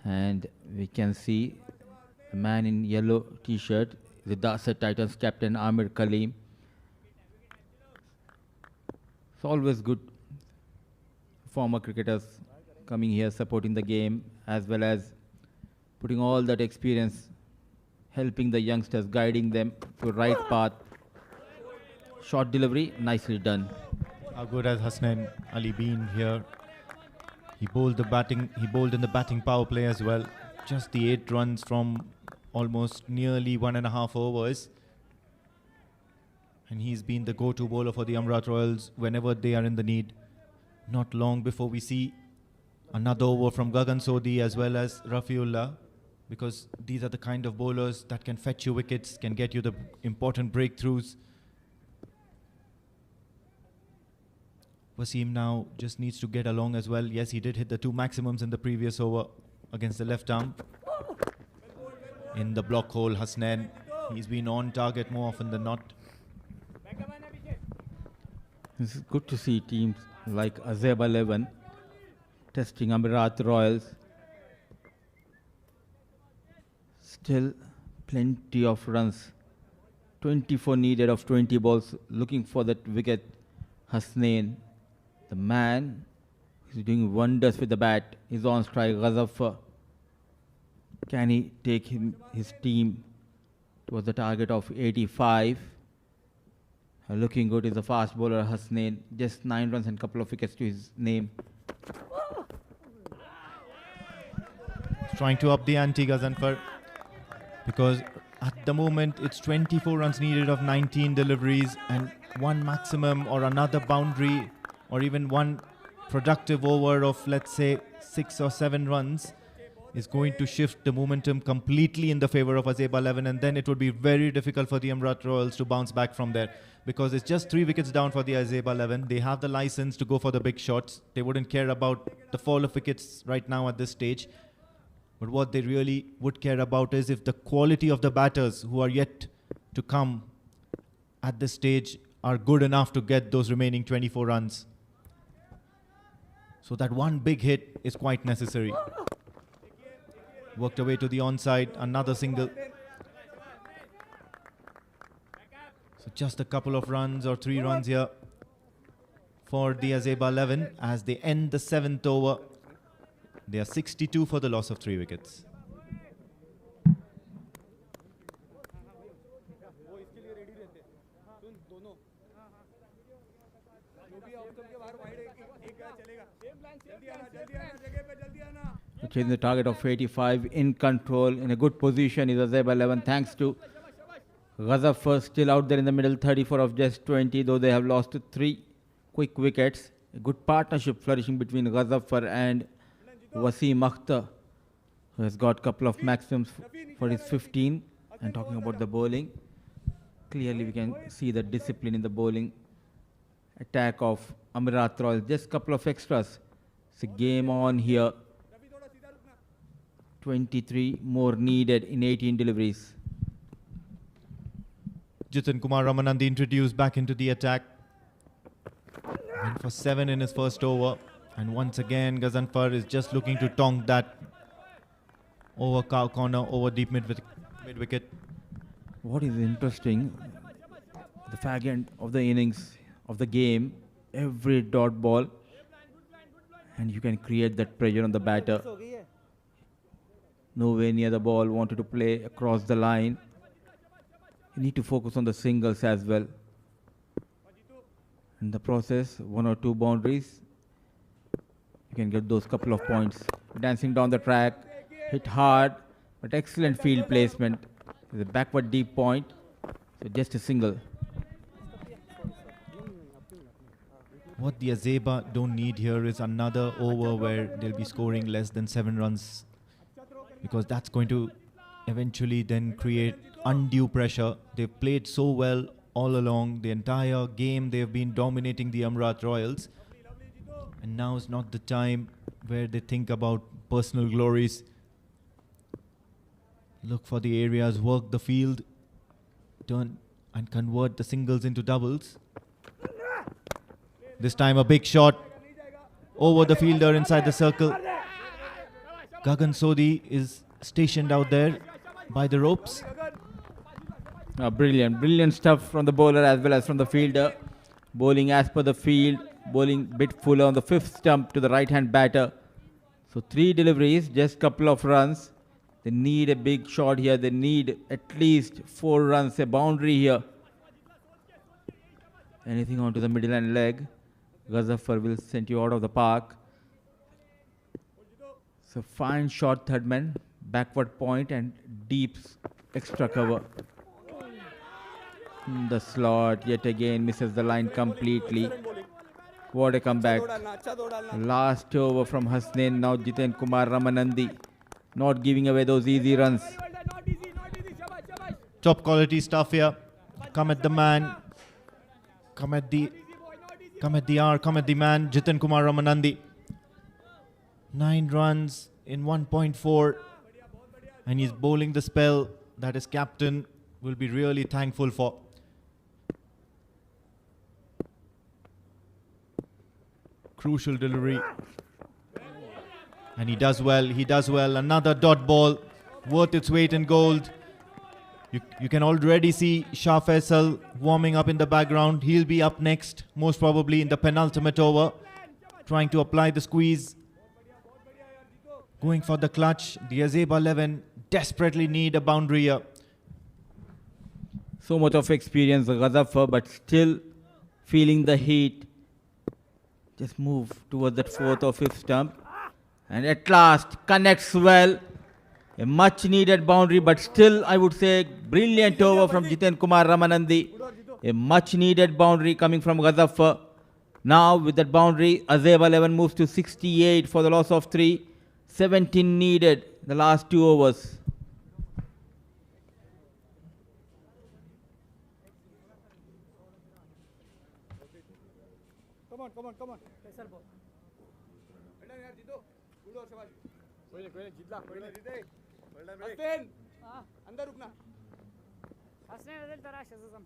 And we can see the man in yellow t-shirt, the Dasar Titans captain Amir Kaleem. It's always good former cricketers coming here supporting the game, as well as putting all that experience, helping the youngsters, guiding them to the right path. Short delivery, nicely done. How good has Hasnain Ali been here? He bowled in the batting power play as well. Just the 8 runs from almost nearly 1.5 overs. And he's been the go-to bowler for the Amerat Royals whenever they are in the need. Not long before we see another over from Gagan Sodhi as well as Rafiullah, because these are the kind of bowlers that can fetch you wickets, can get you the important breakthroughs. Wasim now just needs to get along as well. Yes, he did hit the 2 maximums in the previous over against the left arm. In the block hole, Hasnain, he's been on target more often than not. It's good to see teams like Azaiba 11 testing Amerat Royals. Still plenty of runs. 24 needed of 20 balls, looking for that wicket. Hasnain, the man who's doing wonders with the bat, is on strike. Ghazaf, can he take his team towards the target of 85? Looking good is the fast bowler Hasnain. Just 9 runs and a couple of wickets to his name. Trying to up the ante, Ghazanfar, because at the moment it's 24 runs needed of 19 deliveries, and 1 maximum or another boundary or even 1 productive over of, let's say, 6 or 7 runs is going to shift the momentum completely in the favor of Azaiba 11, and then it would be very difficult for the Amerat Royals to bounce back from there, because it's just 3 wickets down for the Azaiba 11. They have the license to go for the big shots. They wouldn't care about the fall of wickets right now at this stage. But what they really would care about is if the quality of the batters who are yet to come at this stage are good enough to get those remaining 24 runs. So that 1 big hit is quite necessary. Worked away to the onside, another single. So just a couple of runs or 3 runs here for the Azaiba 11 as they end the 7th over. They are 62 for the loss of 3 wickets. Chasing the target of 85, in control, in a good position is Azaiba 11, thanks to Ghazaffar still out there in the middle, 34 of just 20, though they have lost 3 quick wickets. A good partnership flourishing between Ghazaffar and Wasim Akhtar, who has got a couple of maximums for his 15. And talking about the bowling, clearly we can see the discipline in the bowling attack of Amerat Royal. Just a couple of extras. It's a game on here. 23 more needed in 18 deliveries. Jitin Kumar Ramanandi introduced back into the attack. Went for 7 in his first over. And once again, Ghazanfar is just looking to tonk that over cow corner, over deep mid wicket. What is interesting, the fag end of the innings, of the game, every dot ball, and you can create that pressure on the batter. Nowhere near the ball, wanted to play across the line. You need to focus on the singles as well. In the process, 1 or 2 boundaries, you can get those couple of points. Dancing down the track, hit hard, but excellent field placement. The backward deep point, so just a single. What the Azaiba don't need here is another over where they'll be scoring less than 7 runs, because that's going to eventually then create undue pressure. They've played so well all along. The entire game they've been dominating the Amerat Royals. And now is not the time where they think about personal glories. Look for the areas, work the field, turn and convert the singles into doubles. This time a big shot over the fielder inside the circle. Gagan Sodhi is stationed out there by the ropes. Brilliant stuff from the bowler as well as from the fielder. Bowling as per the field, bowling bit fuller on the 5th stump to the right hand batter. So 3 deliveries, just couple of runs. They need a big shot here. They need at least 4 runs, a boundary here. Anything onto the middle and leg, Ghazaffar will send you out of the park. So fine shot, third man, backward point and deep extra cover. The slot yet again misses the line completely. What a comeback. Last over from Hasnain, now Jitin Kumar Ramanandi. Not giving away those easy runs. Top quality stuff here. Come at the man. Come at the hour. Come at the man. Jitin Kumar Ramanandi. 9 runs in 1.4. And he's bowling the spell that his captain will be really thankful for. Crucial delivery. And he does well. Another dot ball, worth its weight in gold. You can already see Shah Faisal warming up in the background. He'll be up next, most probably in the penultimate over, trying to apply the squeeze. Going for the clutch. The Azaiba 11 desperately need a boundary here. So much of experience, Ghazaffar, but still feeling the heat. Just move towards that 4th or 5th stump. And at last connects well. A much needed boundary, but still I would say brilliant over from Jitin Kumar Ramanandi. A much needed boundary coming from Ghazaffar. Now with that boundary, Azaiba 11 moves to 68 for the loss of 3. 17 needed the last 2 overs. Come on. अंदर रुकना हसने नजर तराश अज़म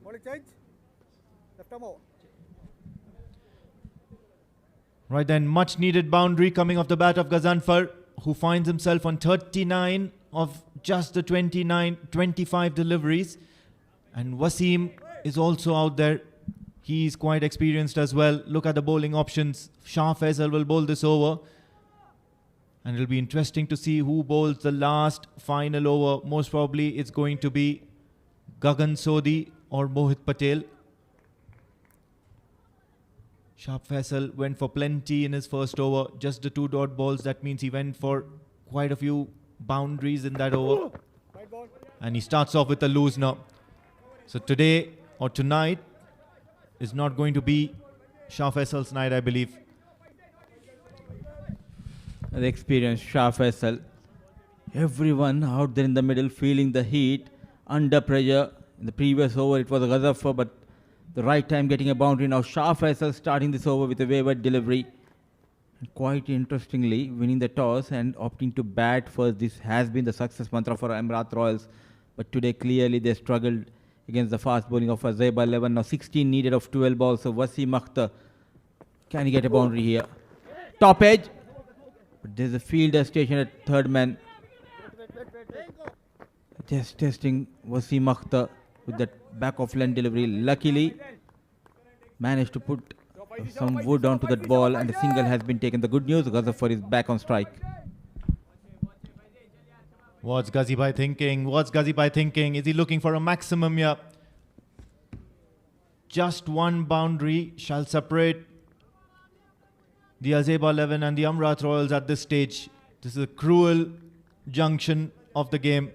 Bowling change. Left arm over. Right then, much needed boundary coming off the bat of Gazanfar, who finds himself on 39 of just the 25 deliveries. And Wasim is also out there. He's quite experienced as well. Look at the bowling options. Shah Faisal will bowl this over. And it'll be interesting to see who bowls the last final over. Most probably it's going to be Gagan Sodhi or Mohit Patel. Shah Faisal went for plenty in his first over. Just the 2 dot balls. That means he went for quite a few boundaries in that over. And he starts off with a lose now. So today or tonight is not going to be Shah Faisal's night, I believe. The experienced Shah Faisal. Everyone out there in the middle feeling the heat, under pressure. In the previous over it was Gazafar, but the right time getting a boundary. Now Shah Faisal starting this over with a wayward delivery. And quite interestingly, winning the toss and opting to bat first. This has been the success mantra for Amerat Royals. But today clearly they struggled against the fast bowling of Azaiba 11. Now 16 needed of 12 balls. So Wasim Akhtar, can he get a boundary here? Top edge. But there's a fielder station at third man. Just testing Wasim Akhtar with that back of length delivery. Luckily, managed to put some wood onto that ball and a single has been taken. The good news, Gazafar is back on strike. What's Ghazi thinking? What's Ghazi thinking? Is he looking for a maximum here? Just one boundary shall separate the Azaiba 11 and the Amerat Royals at this stage. This is a cruel junction of the game.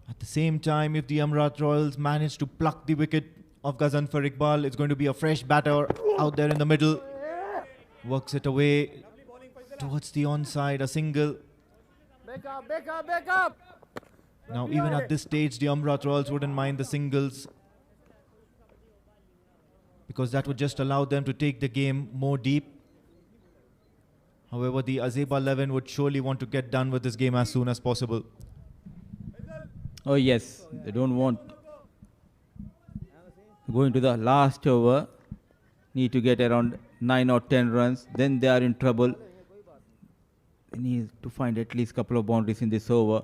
At the same time, if the Amerat Royals manage to pluck the wicket of Gazanfar Iqbal, it's going to be a fresh batter out there in the middle. Works it away towards the onside, a single. Back up, back up, back up. Now even at this stage, the Amerat Royals wouldn't mind the singles, because that would just allow them to take the game more deep. However, the Azaiba 11 would surely want to get done with this game as soon as possible. Oh yes, they don't want going to the last over. Need to get around 9 or 10 runs. Then they are in trouble. They need to find at least a couple of boundaries in this over.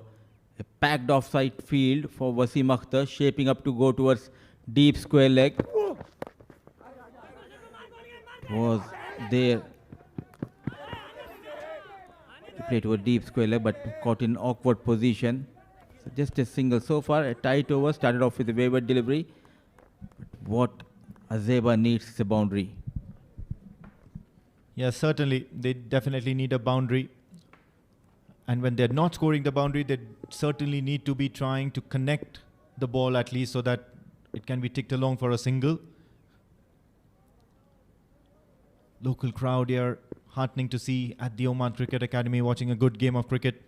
A packed offside field for Wasim Akhtar, shaping up to go towards deep square leg. Was there to play to a deep square leg, but caught in awkward position. So just a single so far. A tight over, started off with a wayward delivery. But what Azaiba needs is a boundary. Yes, certainly. They definitely need a boundary. And when they're not scoring the boundary, they certainly need to be trying to connect the ball at least so that it can be ticked along for a single. Local crowd here, heartening to see at the Oman Cricket Academy, watching a good game of cricket.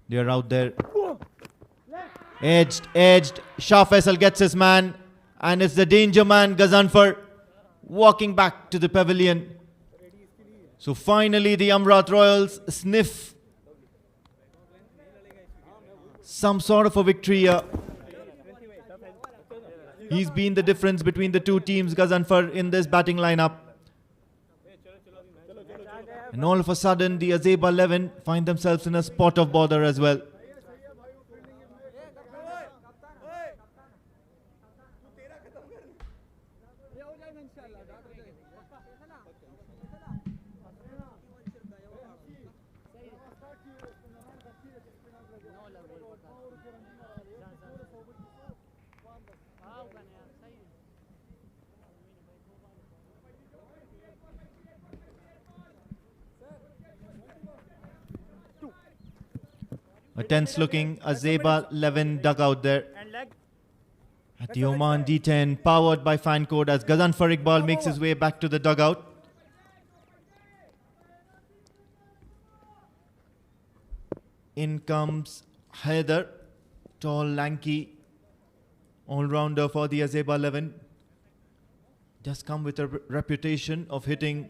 They are out there. Edged. Shah Faisal gets his man. And it's the danger man, Gazanfar, walking back to the pavilion. So finally, the Amerat Royals sniff some sort of a victory here. He's been the difference between the two teams, Gazanfar, in this batting lineup. And all of a sudden, the Azaiba 11 find themselves in a spot of bother as well. A tense-looking Azaiba 11 dugout there at the Oman D10, powered by Fancode, as Gazanfar Iqbal makes his way back to the dugout. In comes Haider, tall, lanky, all-rounder for the Azaiba 11. Does come with a reputation of hitting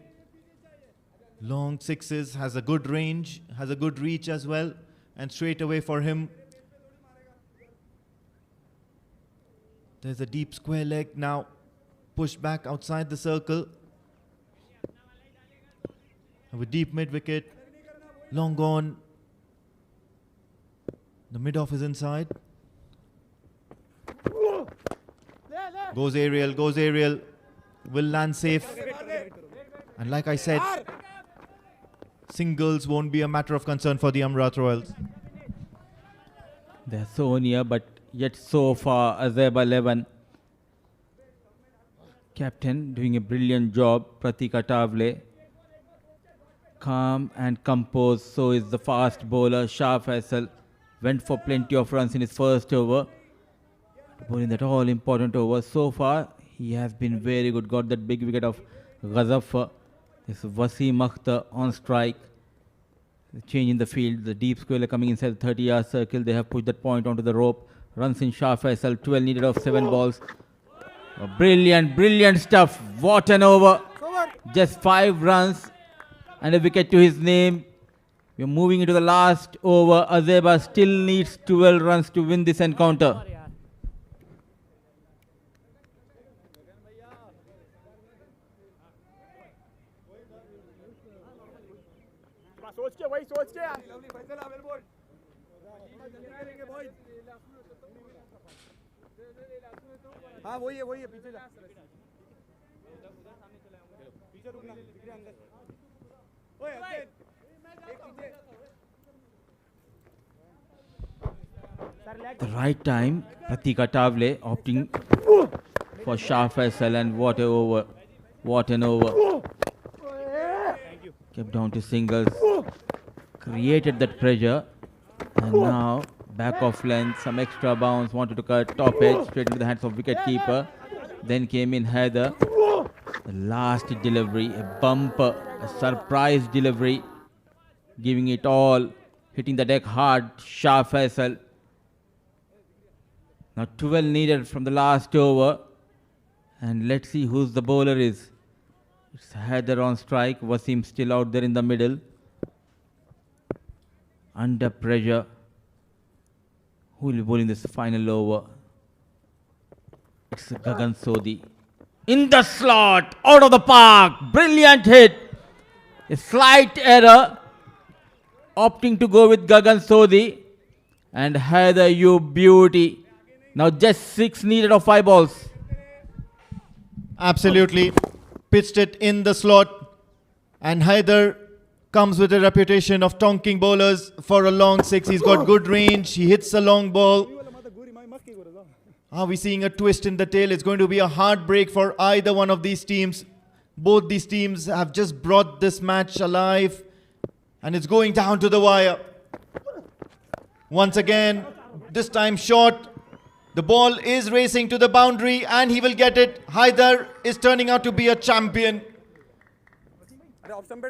Long sixes, has a good range, has a good reach as well, and straight away for him. There's a deep square leg now, pushed back outside the circle. Have a deep mid wicket, long gone. The mid off is inside. Goes aerial, will land safe. And like I said, singles won't be a matter of concern for the Amerat Royals. They're so near, but yet so far, Azaiba 11. Captain doing a brilliant job, Pratik Atavale. Calm and composed, so is the fast bowler, Shah Faisal. Went for plenty of runs in his first over. Bowling that all important over. So far, he has been very good. Got that big wicket of Ghazafar. This Wasim Akhtar on strike. The change in the field. The deep square coming inside the 30-yard circle. They have pushed that point onto the rope. Runs in Shah Faisal. 12 needed of 7 balls. Brilliant stuff. What an over. Just 5 runs and a wicket to his name. We're moving into the last over. Azaiba still needs 12 runs to win this encounter. सोच के वही सोच के हाँ वही है पीछे जा पीछे रुकना अंदर ओए एक पीछे The right time, Pratik Atavale opting for Shah Faisal, and what an over. Kept down to singles, created that pressure, and now back off length, some extra bounce, wanted to cut top edge, straight into the hands of wicketkeeper. Then came in Haider. The last delivery, a bumper, a surprise delivery, giving it all, hitting the deck hard, Shah Faisal. Now 12 needed from the last over, and let's see who's the bowler is. It's Haider on strike, Wasim still out there in the middle. Under pressure. Who will be bowling this final over? It's Gagan Sodhi. In the slot, out of the park, brilliant hit. A slight error, opting to go with Gagan Sodhi. And Haider, you beauty. Now just 6 needed of 5 balls. Absolutely. Pitched it in the slot. And Haider comes with a reputation of tonking bowlers for a long 6. He's got good range. He hits a long ball. Are we seeing a twist in the tail? It's going to be a hard break for either one of these teams. Both these teams have just brought this match alive. And it's going down to the wire. Once again, this time short. The ball is racing to the boundary and he will get it. Haider is turning out to be a champion.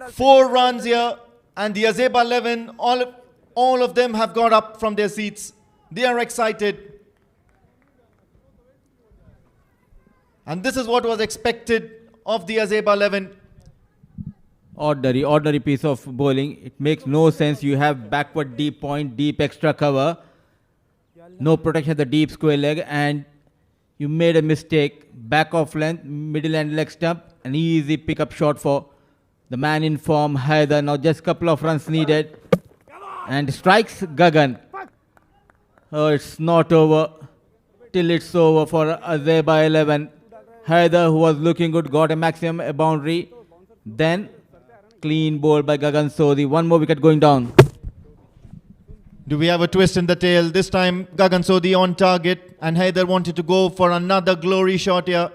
4 runs here, and the Azaiba 11, all of them have got up from their seats. They are excited. And this is what was expected of the Azaiba 11. Ordinary piece of bowling. It makes no sense. You have backward deep point, deep extra cover. No protection at the deep square leg, and you made a mistake. Back off length, middle and leg stump. An easy pickup shot for the man in form, Haider. Now just a couple of runs needed. And strikes Gagan. Oh, it's not over till it's over for Azaiba 11. Haider, who was looking good, got a maximum, a boundary. Then clean bowl by Gagan Sodhi. 1 more wicket going down. Do we have a twist in the tail? This time Gagan Sodhi on target, and Haider wanted to go for another glory shot here,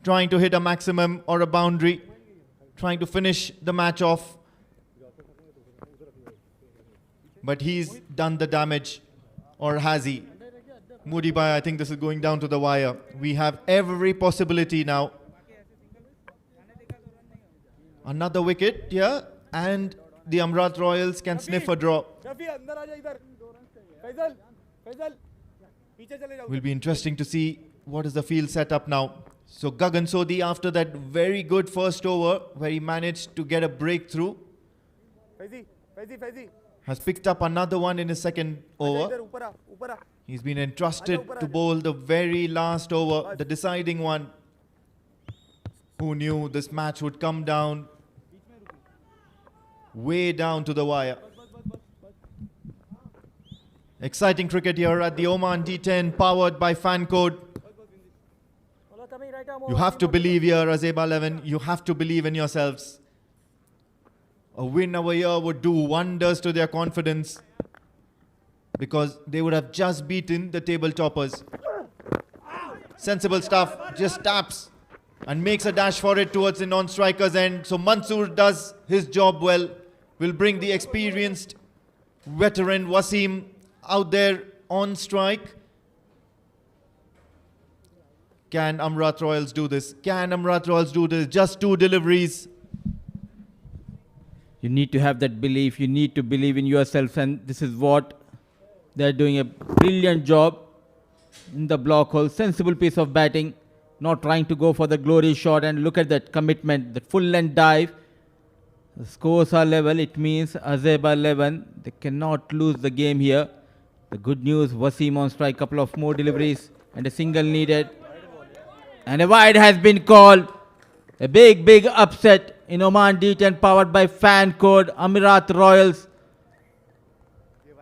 trying to hit a maximum or a boundary, trying to finish the match off. But he's done the damage, or has he? Moody Bhai, I think this is going down to the wire. We have every possibility now. Another wicket here, and the Amerat Royals can sniff a draw. Will be interesting to see what is the field set up now. So Gagan Sodhi, after that very good first over where he managed to get a breakthrough, Faizi has picked up another one in his second over. इधर ऊपर आ He's been entrusted to bowl the very last over, the deciding one. Who knew this match would come down, way down to the wire. Exciting cricket here at the Oman D10, powered by Fancode. You have to believe here, Azaiba 11. You have to believe in yourselves. A win over here would do wonders to their confidence, because they would have just beaten the table toppers. Sensible stuff, just taps and makes a dash for it towards the non-striker's end. So Mansoor does his job well, will bring the experienced veteran Wasim out there on strike. Can Amerat Royals do this? Can Amerat Royals do this? Just 2 deliveries. You need to have that belief. You need to believe in yourself, and this is what they're doing. A brilliant job in the block hole. Sensible piece of batting. Not trying to go for the glory shot, and look at that commitment, the full length dive. The scores are level. It means Azaiba 11. They cannot lose the game here. The good news, Wasim on strike, couple of more deliveries and a single needed. And a wide has been called. A big upset in Oman D10, powered by Fancode. Amerat Royals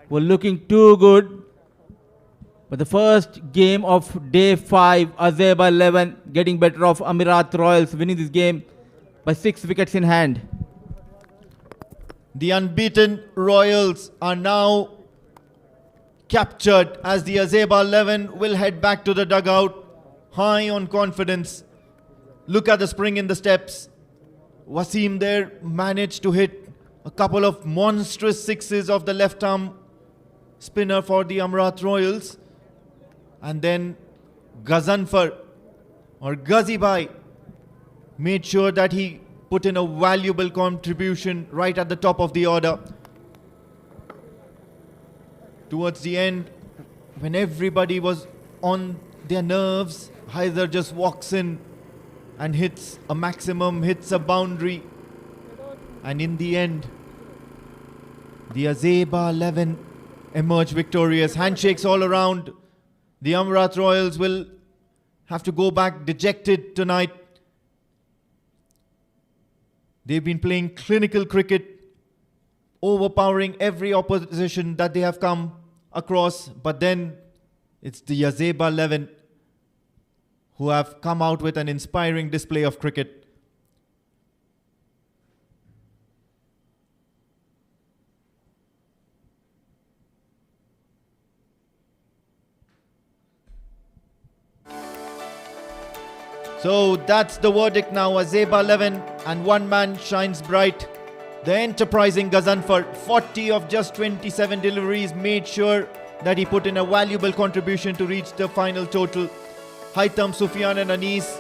were looking too good. But the first game of day 5, Azaiba 11 getting better of Amerat Royals, winning this game by 6 wickets in hand. The unbeaten Royals are now captured as the Azaiba 11 will head back to the dugout, high on confidence. Look at the spring in the steps. Wasim there managed to hit a couple of monstrous sixes of the left arm spinner for the Amerat Royals. And then Gazanfar or Ghazibai made sure that he put in a valuable contribution right at the top of the order. Towards the end, when everybody was on their nerves, Haider just walks in and hits a maximum, hits a boundary. And in the end, the Azaiba 11 emerge victorious. Handshakes all around. The Amerat Royals will have to go back dejected tonight. They've been playing clinical cricket, overpowering every opposition that they have come across. But then it's the Azaiba 11 who have come out with an inspiring display of cricket. So that's the verdict now. Azaiba 11 and one man shines bright. The enterprising Gazanfar, 40 of just 27 deliveries, made sure that he put in a valuable contribution to reach the final total. Haitham, Sufyan and Anis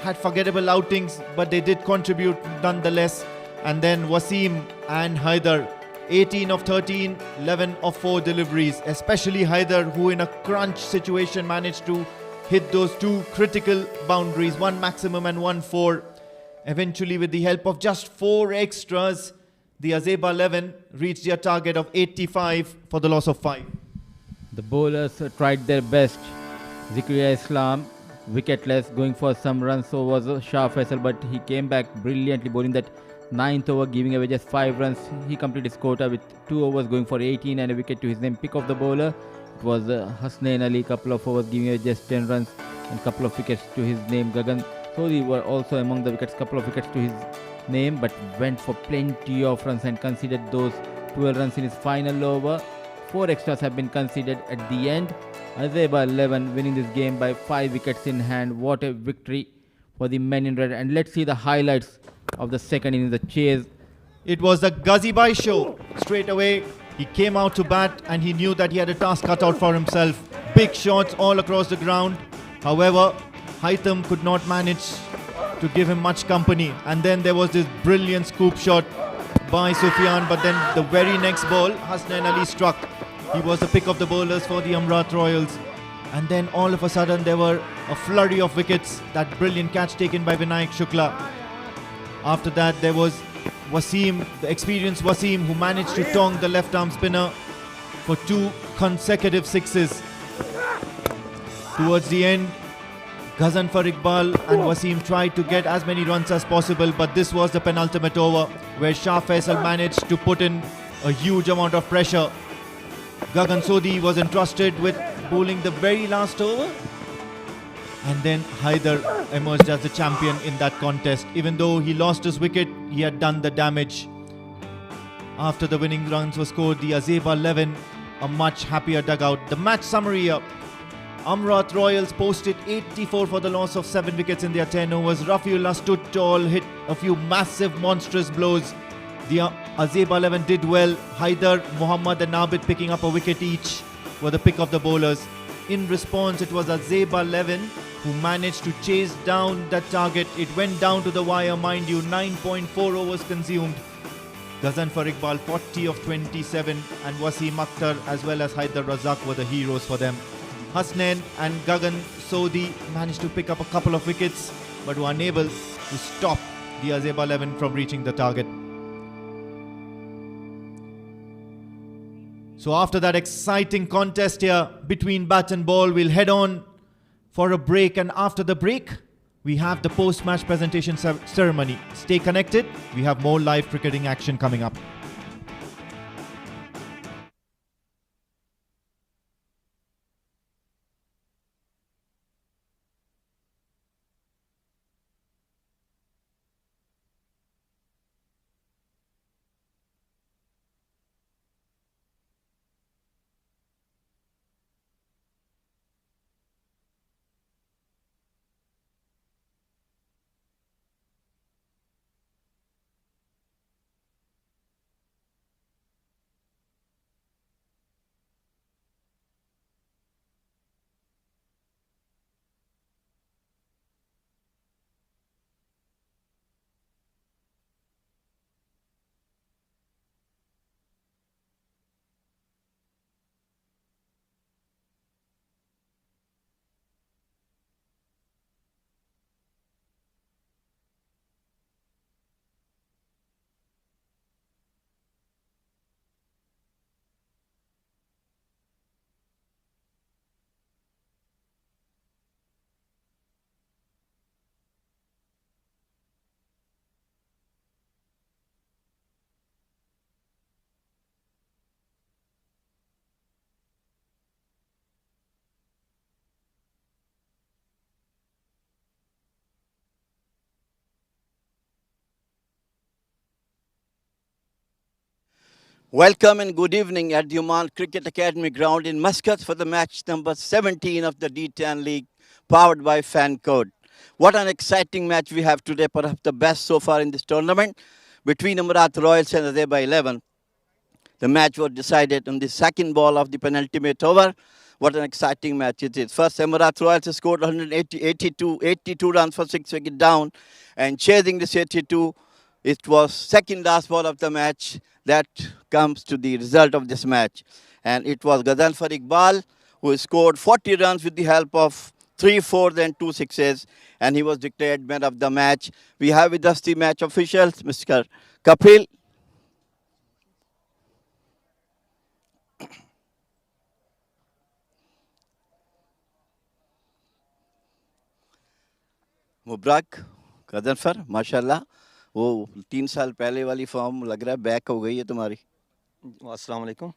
had forgettable outings, but they did contribute nonetheless. And then Wasim and Haider, 18 of 13, 11 of 4 deliveries. Especially Haider, who in a crunch situation managed to hit those 2 critical boundaries, 1 maximum and 1 4. Eventually, with the help of just 4 extras, the Azaiba 11 reached their target of 85 for the loss of 5. The bowlers tried their best. Zikriya Islam, wicketless, going for some runs, so was Shah Faisal, but he came back brilliantly, bowling that 9th over, giving away just 5 runs. He completed his quota with 2 overs, going for 18 and a wicket to his name. Pick of the bowler, it was Hasnain Ali, couple of overs, giving away just 10 runs and couple of wickets to his name. Gagan Sodhi were also among the wickets, couple of wickets to his name, but went for plenty of runs and conceded those 12 runs in his final over. 4 extras have been conceded at the end. Azaiba 11 winning this game by 5 wickets in hand. What a victory for the men in red. And let's see the highlights of the second innings, the chase. It was the Ghazibai show. Straight away, he came out to bat and he knew that he had a task cut out for himself. Big shots all across the ground. However, Haitham could not manage to give him much company. And then there was this brilliant scoop shot by Sufyan. But then the very next ball, Hasnain Ali struck. He was the pick of the bowlers for the Amerat Royals. And then all of a sudden there were a flurry of wickets. That brilliant catch taken by Vinayak Shukla. After that there was Wasim, the experienced Wasim, who managed to tong the left arm spinner for 2 consecutive sixes. Towards the end, Ghazanfar Iqbal and Wasim tried to get as many runs as possible, but this was the penultimate over where Shah Faisal managed to put in a huge amount of pressure. Gagan Sodhi was entrusted with bowling the very last over, and then Haider emerged as the champion in that contest. Even though he lost his wicket, he had done the damage. After the winning runs were scored, the Azaiba 11, a much happier dugout. The match summary here. Amerat Royals posted 84 for the loss of 7 wickets in their 10 overs. Rafiullah stood tall, hit a few massive monstrous blows. The Azaiba 11 did well. Haider, Mohammad and Abid picking up a wicket each were the pick of the bowlers. In response, it was Azaiba 11 who managed to chase down that target. It went down to the wire, mind you, 9.4 overs consumed. Ghazanfar Iqbal 40 of 27 and Wasim Akhtar as well as Haider Razak were the heroes for them. Hasnain and Gagan Sodhi managed to pick up a couple of wickets but were unable to stop the Azaiba 11 from reaching the target. So after that exciting contest here between bat and ball, we'll head on for a break, and after the break, we have the post-match presentation ceremony. Stay connected, we have more live cricketing action coming up. Welcome and good evening at the Oman Cricket Academy ground in Muscat for the match number 17 of the D10 League, powered by Fancode. What an exciting match we have today, perhaps the best so far in this tournament, between Amerat Royals and Azaiba 11. The match was decided on the second ball of the penultimate over. What an exciting match it is. First, Amerat Royals scored 82 runs for 6 wickets down, and chasing this 82, it was second last ball of the match that comes to the result of this match. And it was Ghazanfar Iqbal who scored 40 runs with the help of 3 fours and 2 sixes, and he was declared man of the match. We have with us the match officials, Mr. Kapil. मुबारक ग़ज़नफ़र माशाल्लाह, वो 3 साल पहले वाली form लग रहा है back हो गई है तुम्हारी. अस्सलाम वालेकुम.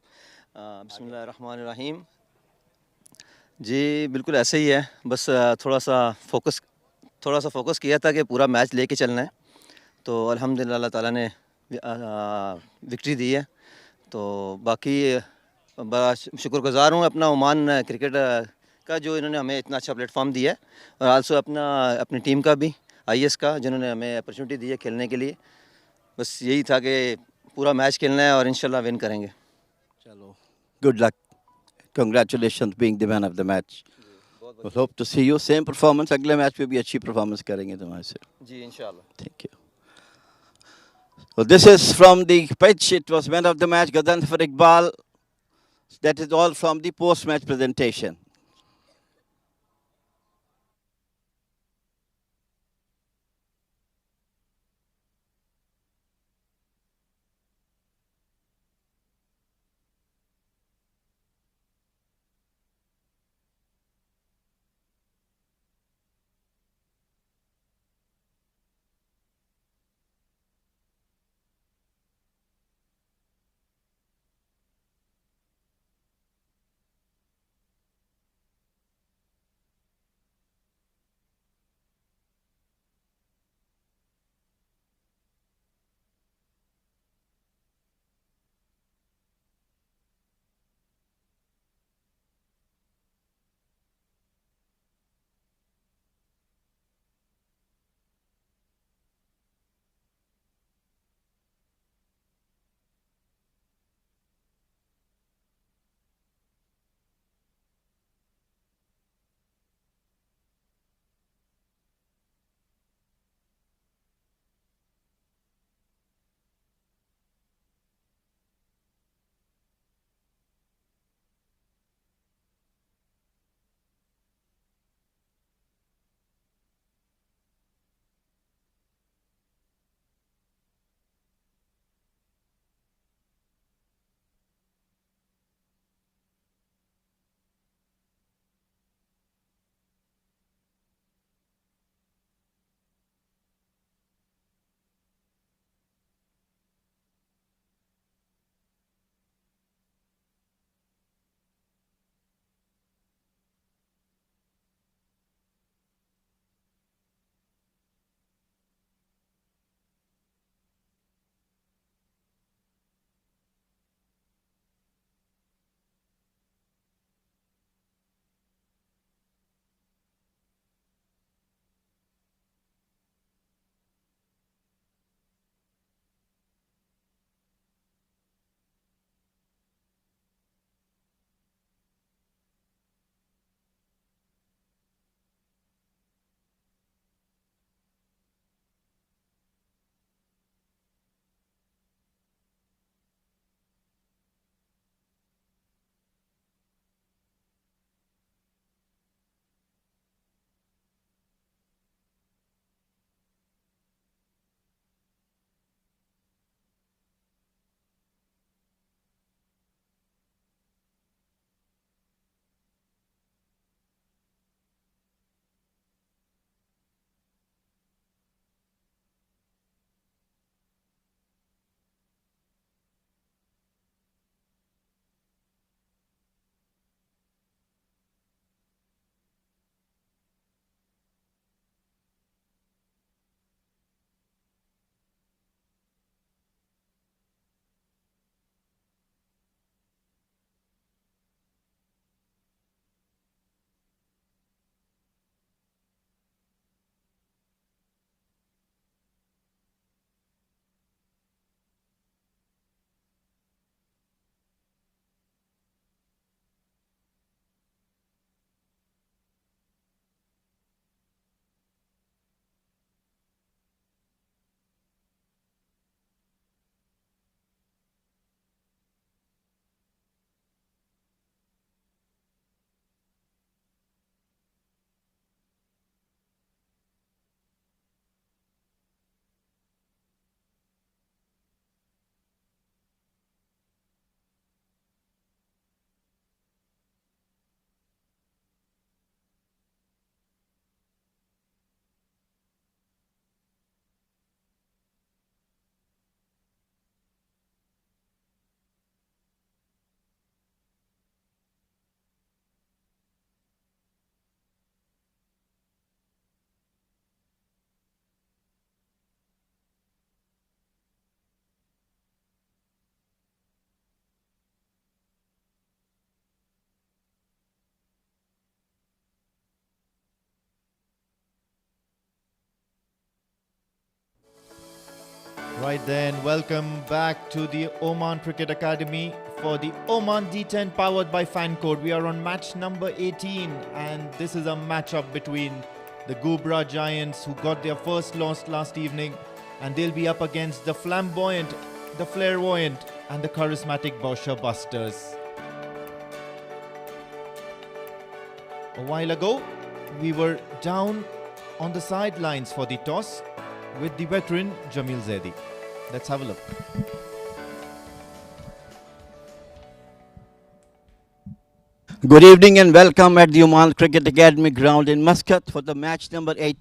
बिस्मिल्लाहिर्रहमानिर्रहीम. जी बिल्कुल ऐसे ही है, बस थोड़ा सा फोकस किया था कि पूरा मैच लेके चलना है. तो अल्हम्दुलिल्लाह अल्लाह ताला ने विक्ट्री दी है. तो बाकी बड़ा शुक्रगुज़ार हूँ अपना ओमान क्रिकेट का, जो इन्होंने हमें इतना अच्छा प्लेटफॉर्म दिया है, और आल्सो अपनी टीम का भी, आईएस का, जिन्होंने हमें अपॉर्चुनिटी दी है खेलने के लिए. बस यही था कि पूरा मैच खेलना है और इंशाल्लाह विन करेंगे. चलो, good luck, congratulations being the man of the match. We'll hope to see you same performance. अगले मैच में भी अच्छी परफॉर्मेंस करेंगे तुम्हारे से. जी इंशाल्लाह. Thank you. So this is from the pitch. It was man of the match Ghazanfar Iqbal. That is all from the post-match presentation. Right then, welcome back to the Oman Cricket Academy for the Oman D10 powered by Fancode. We are on match number 18 and this is a matchup between the Gubra Giants who got their first loss last evening and they'll be up against the flamboyant, the flamboyant and the charismatic Bausha Busters. A while ago, we were down on the sidelines for the toss with the veteran Jamil Zaidi. Let's have a look. Good evening and welcome at the Oman Cricket Academy ground in Muscat for the match number 18.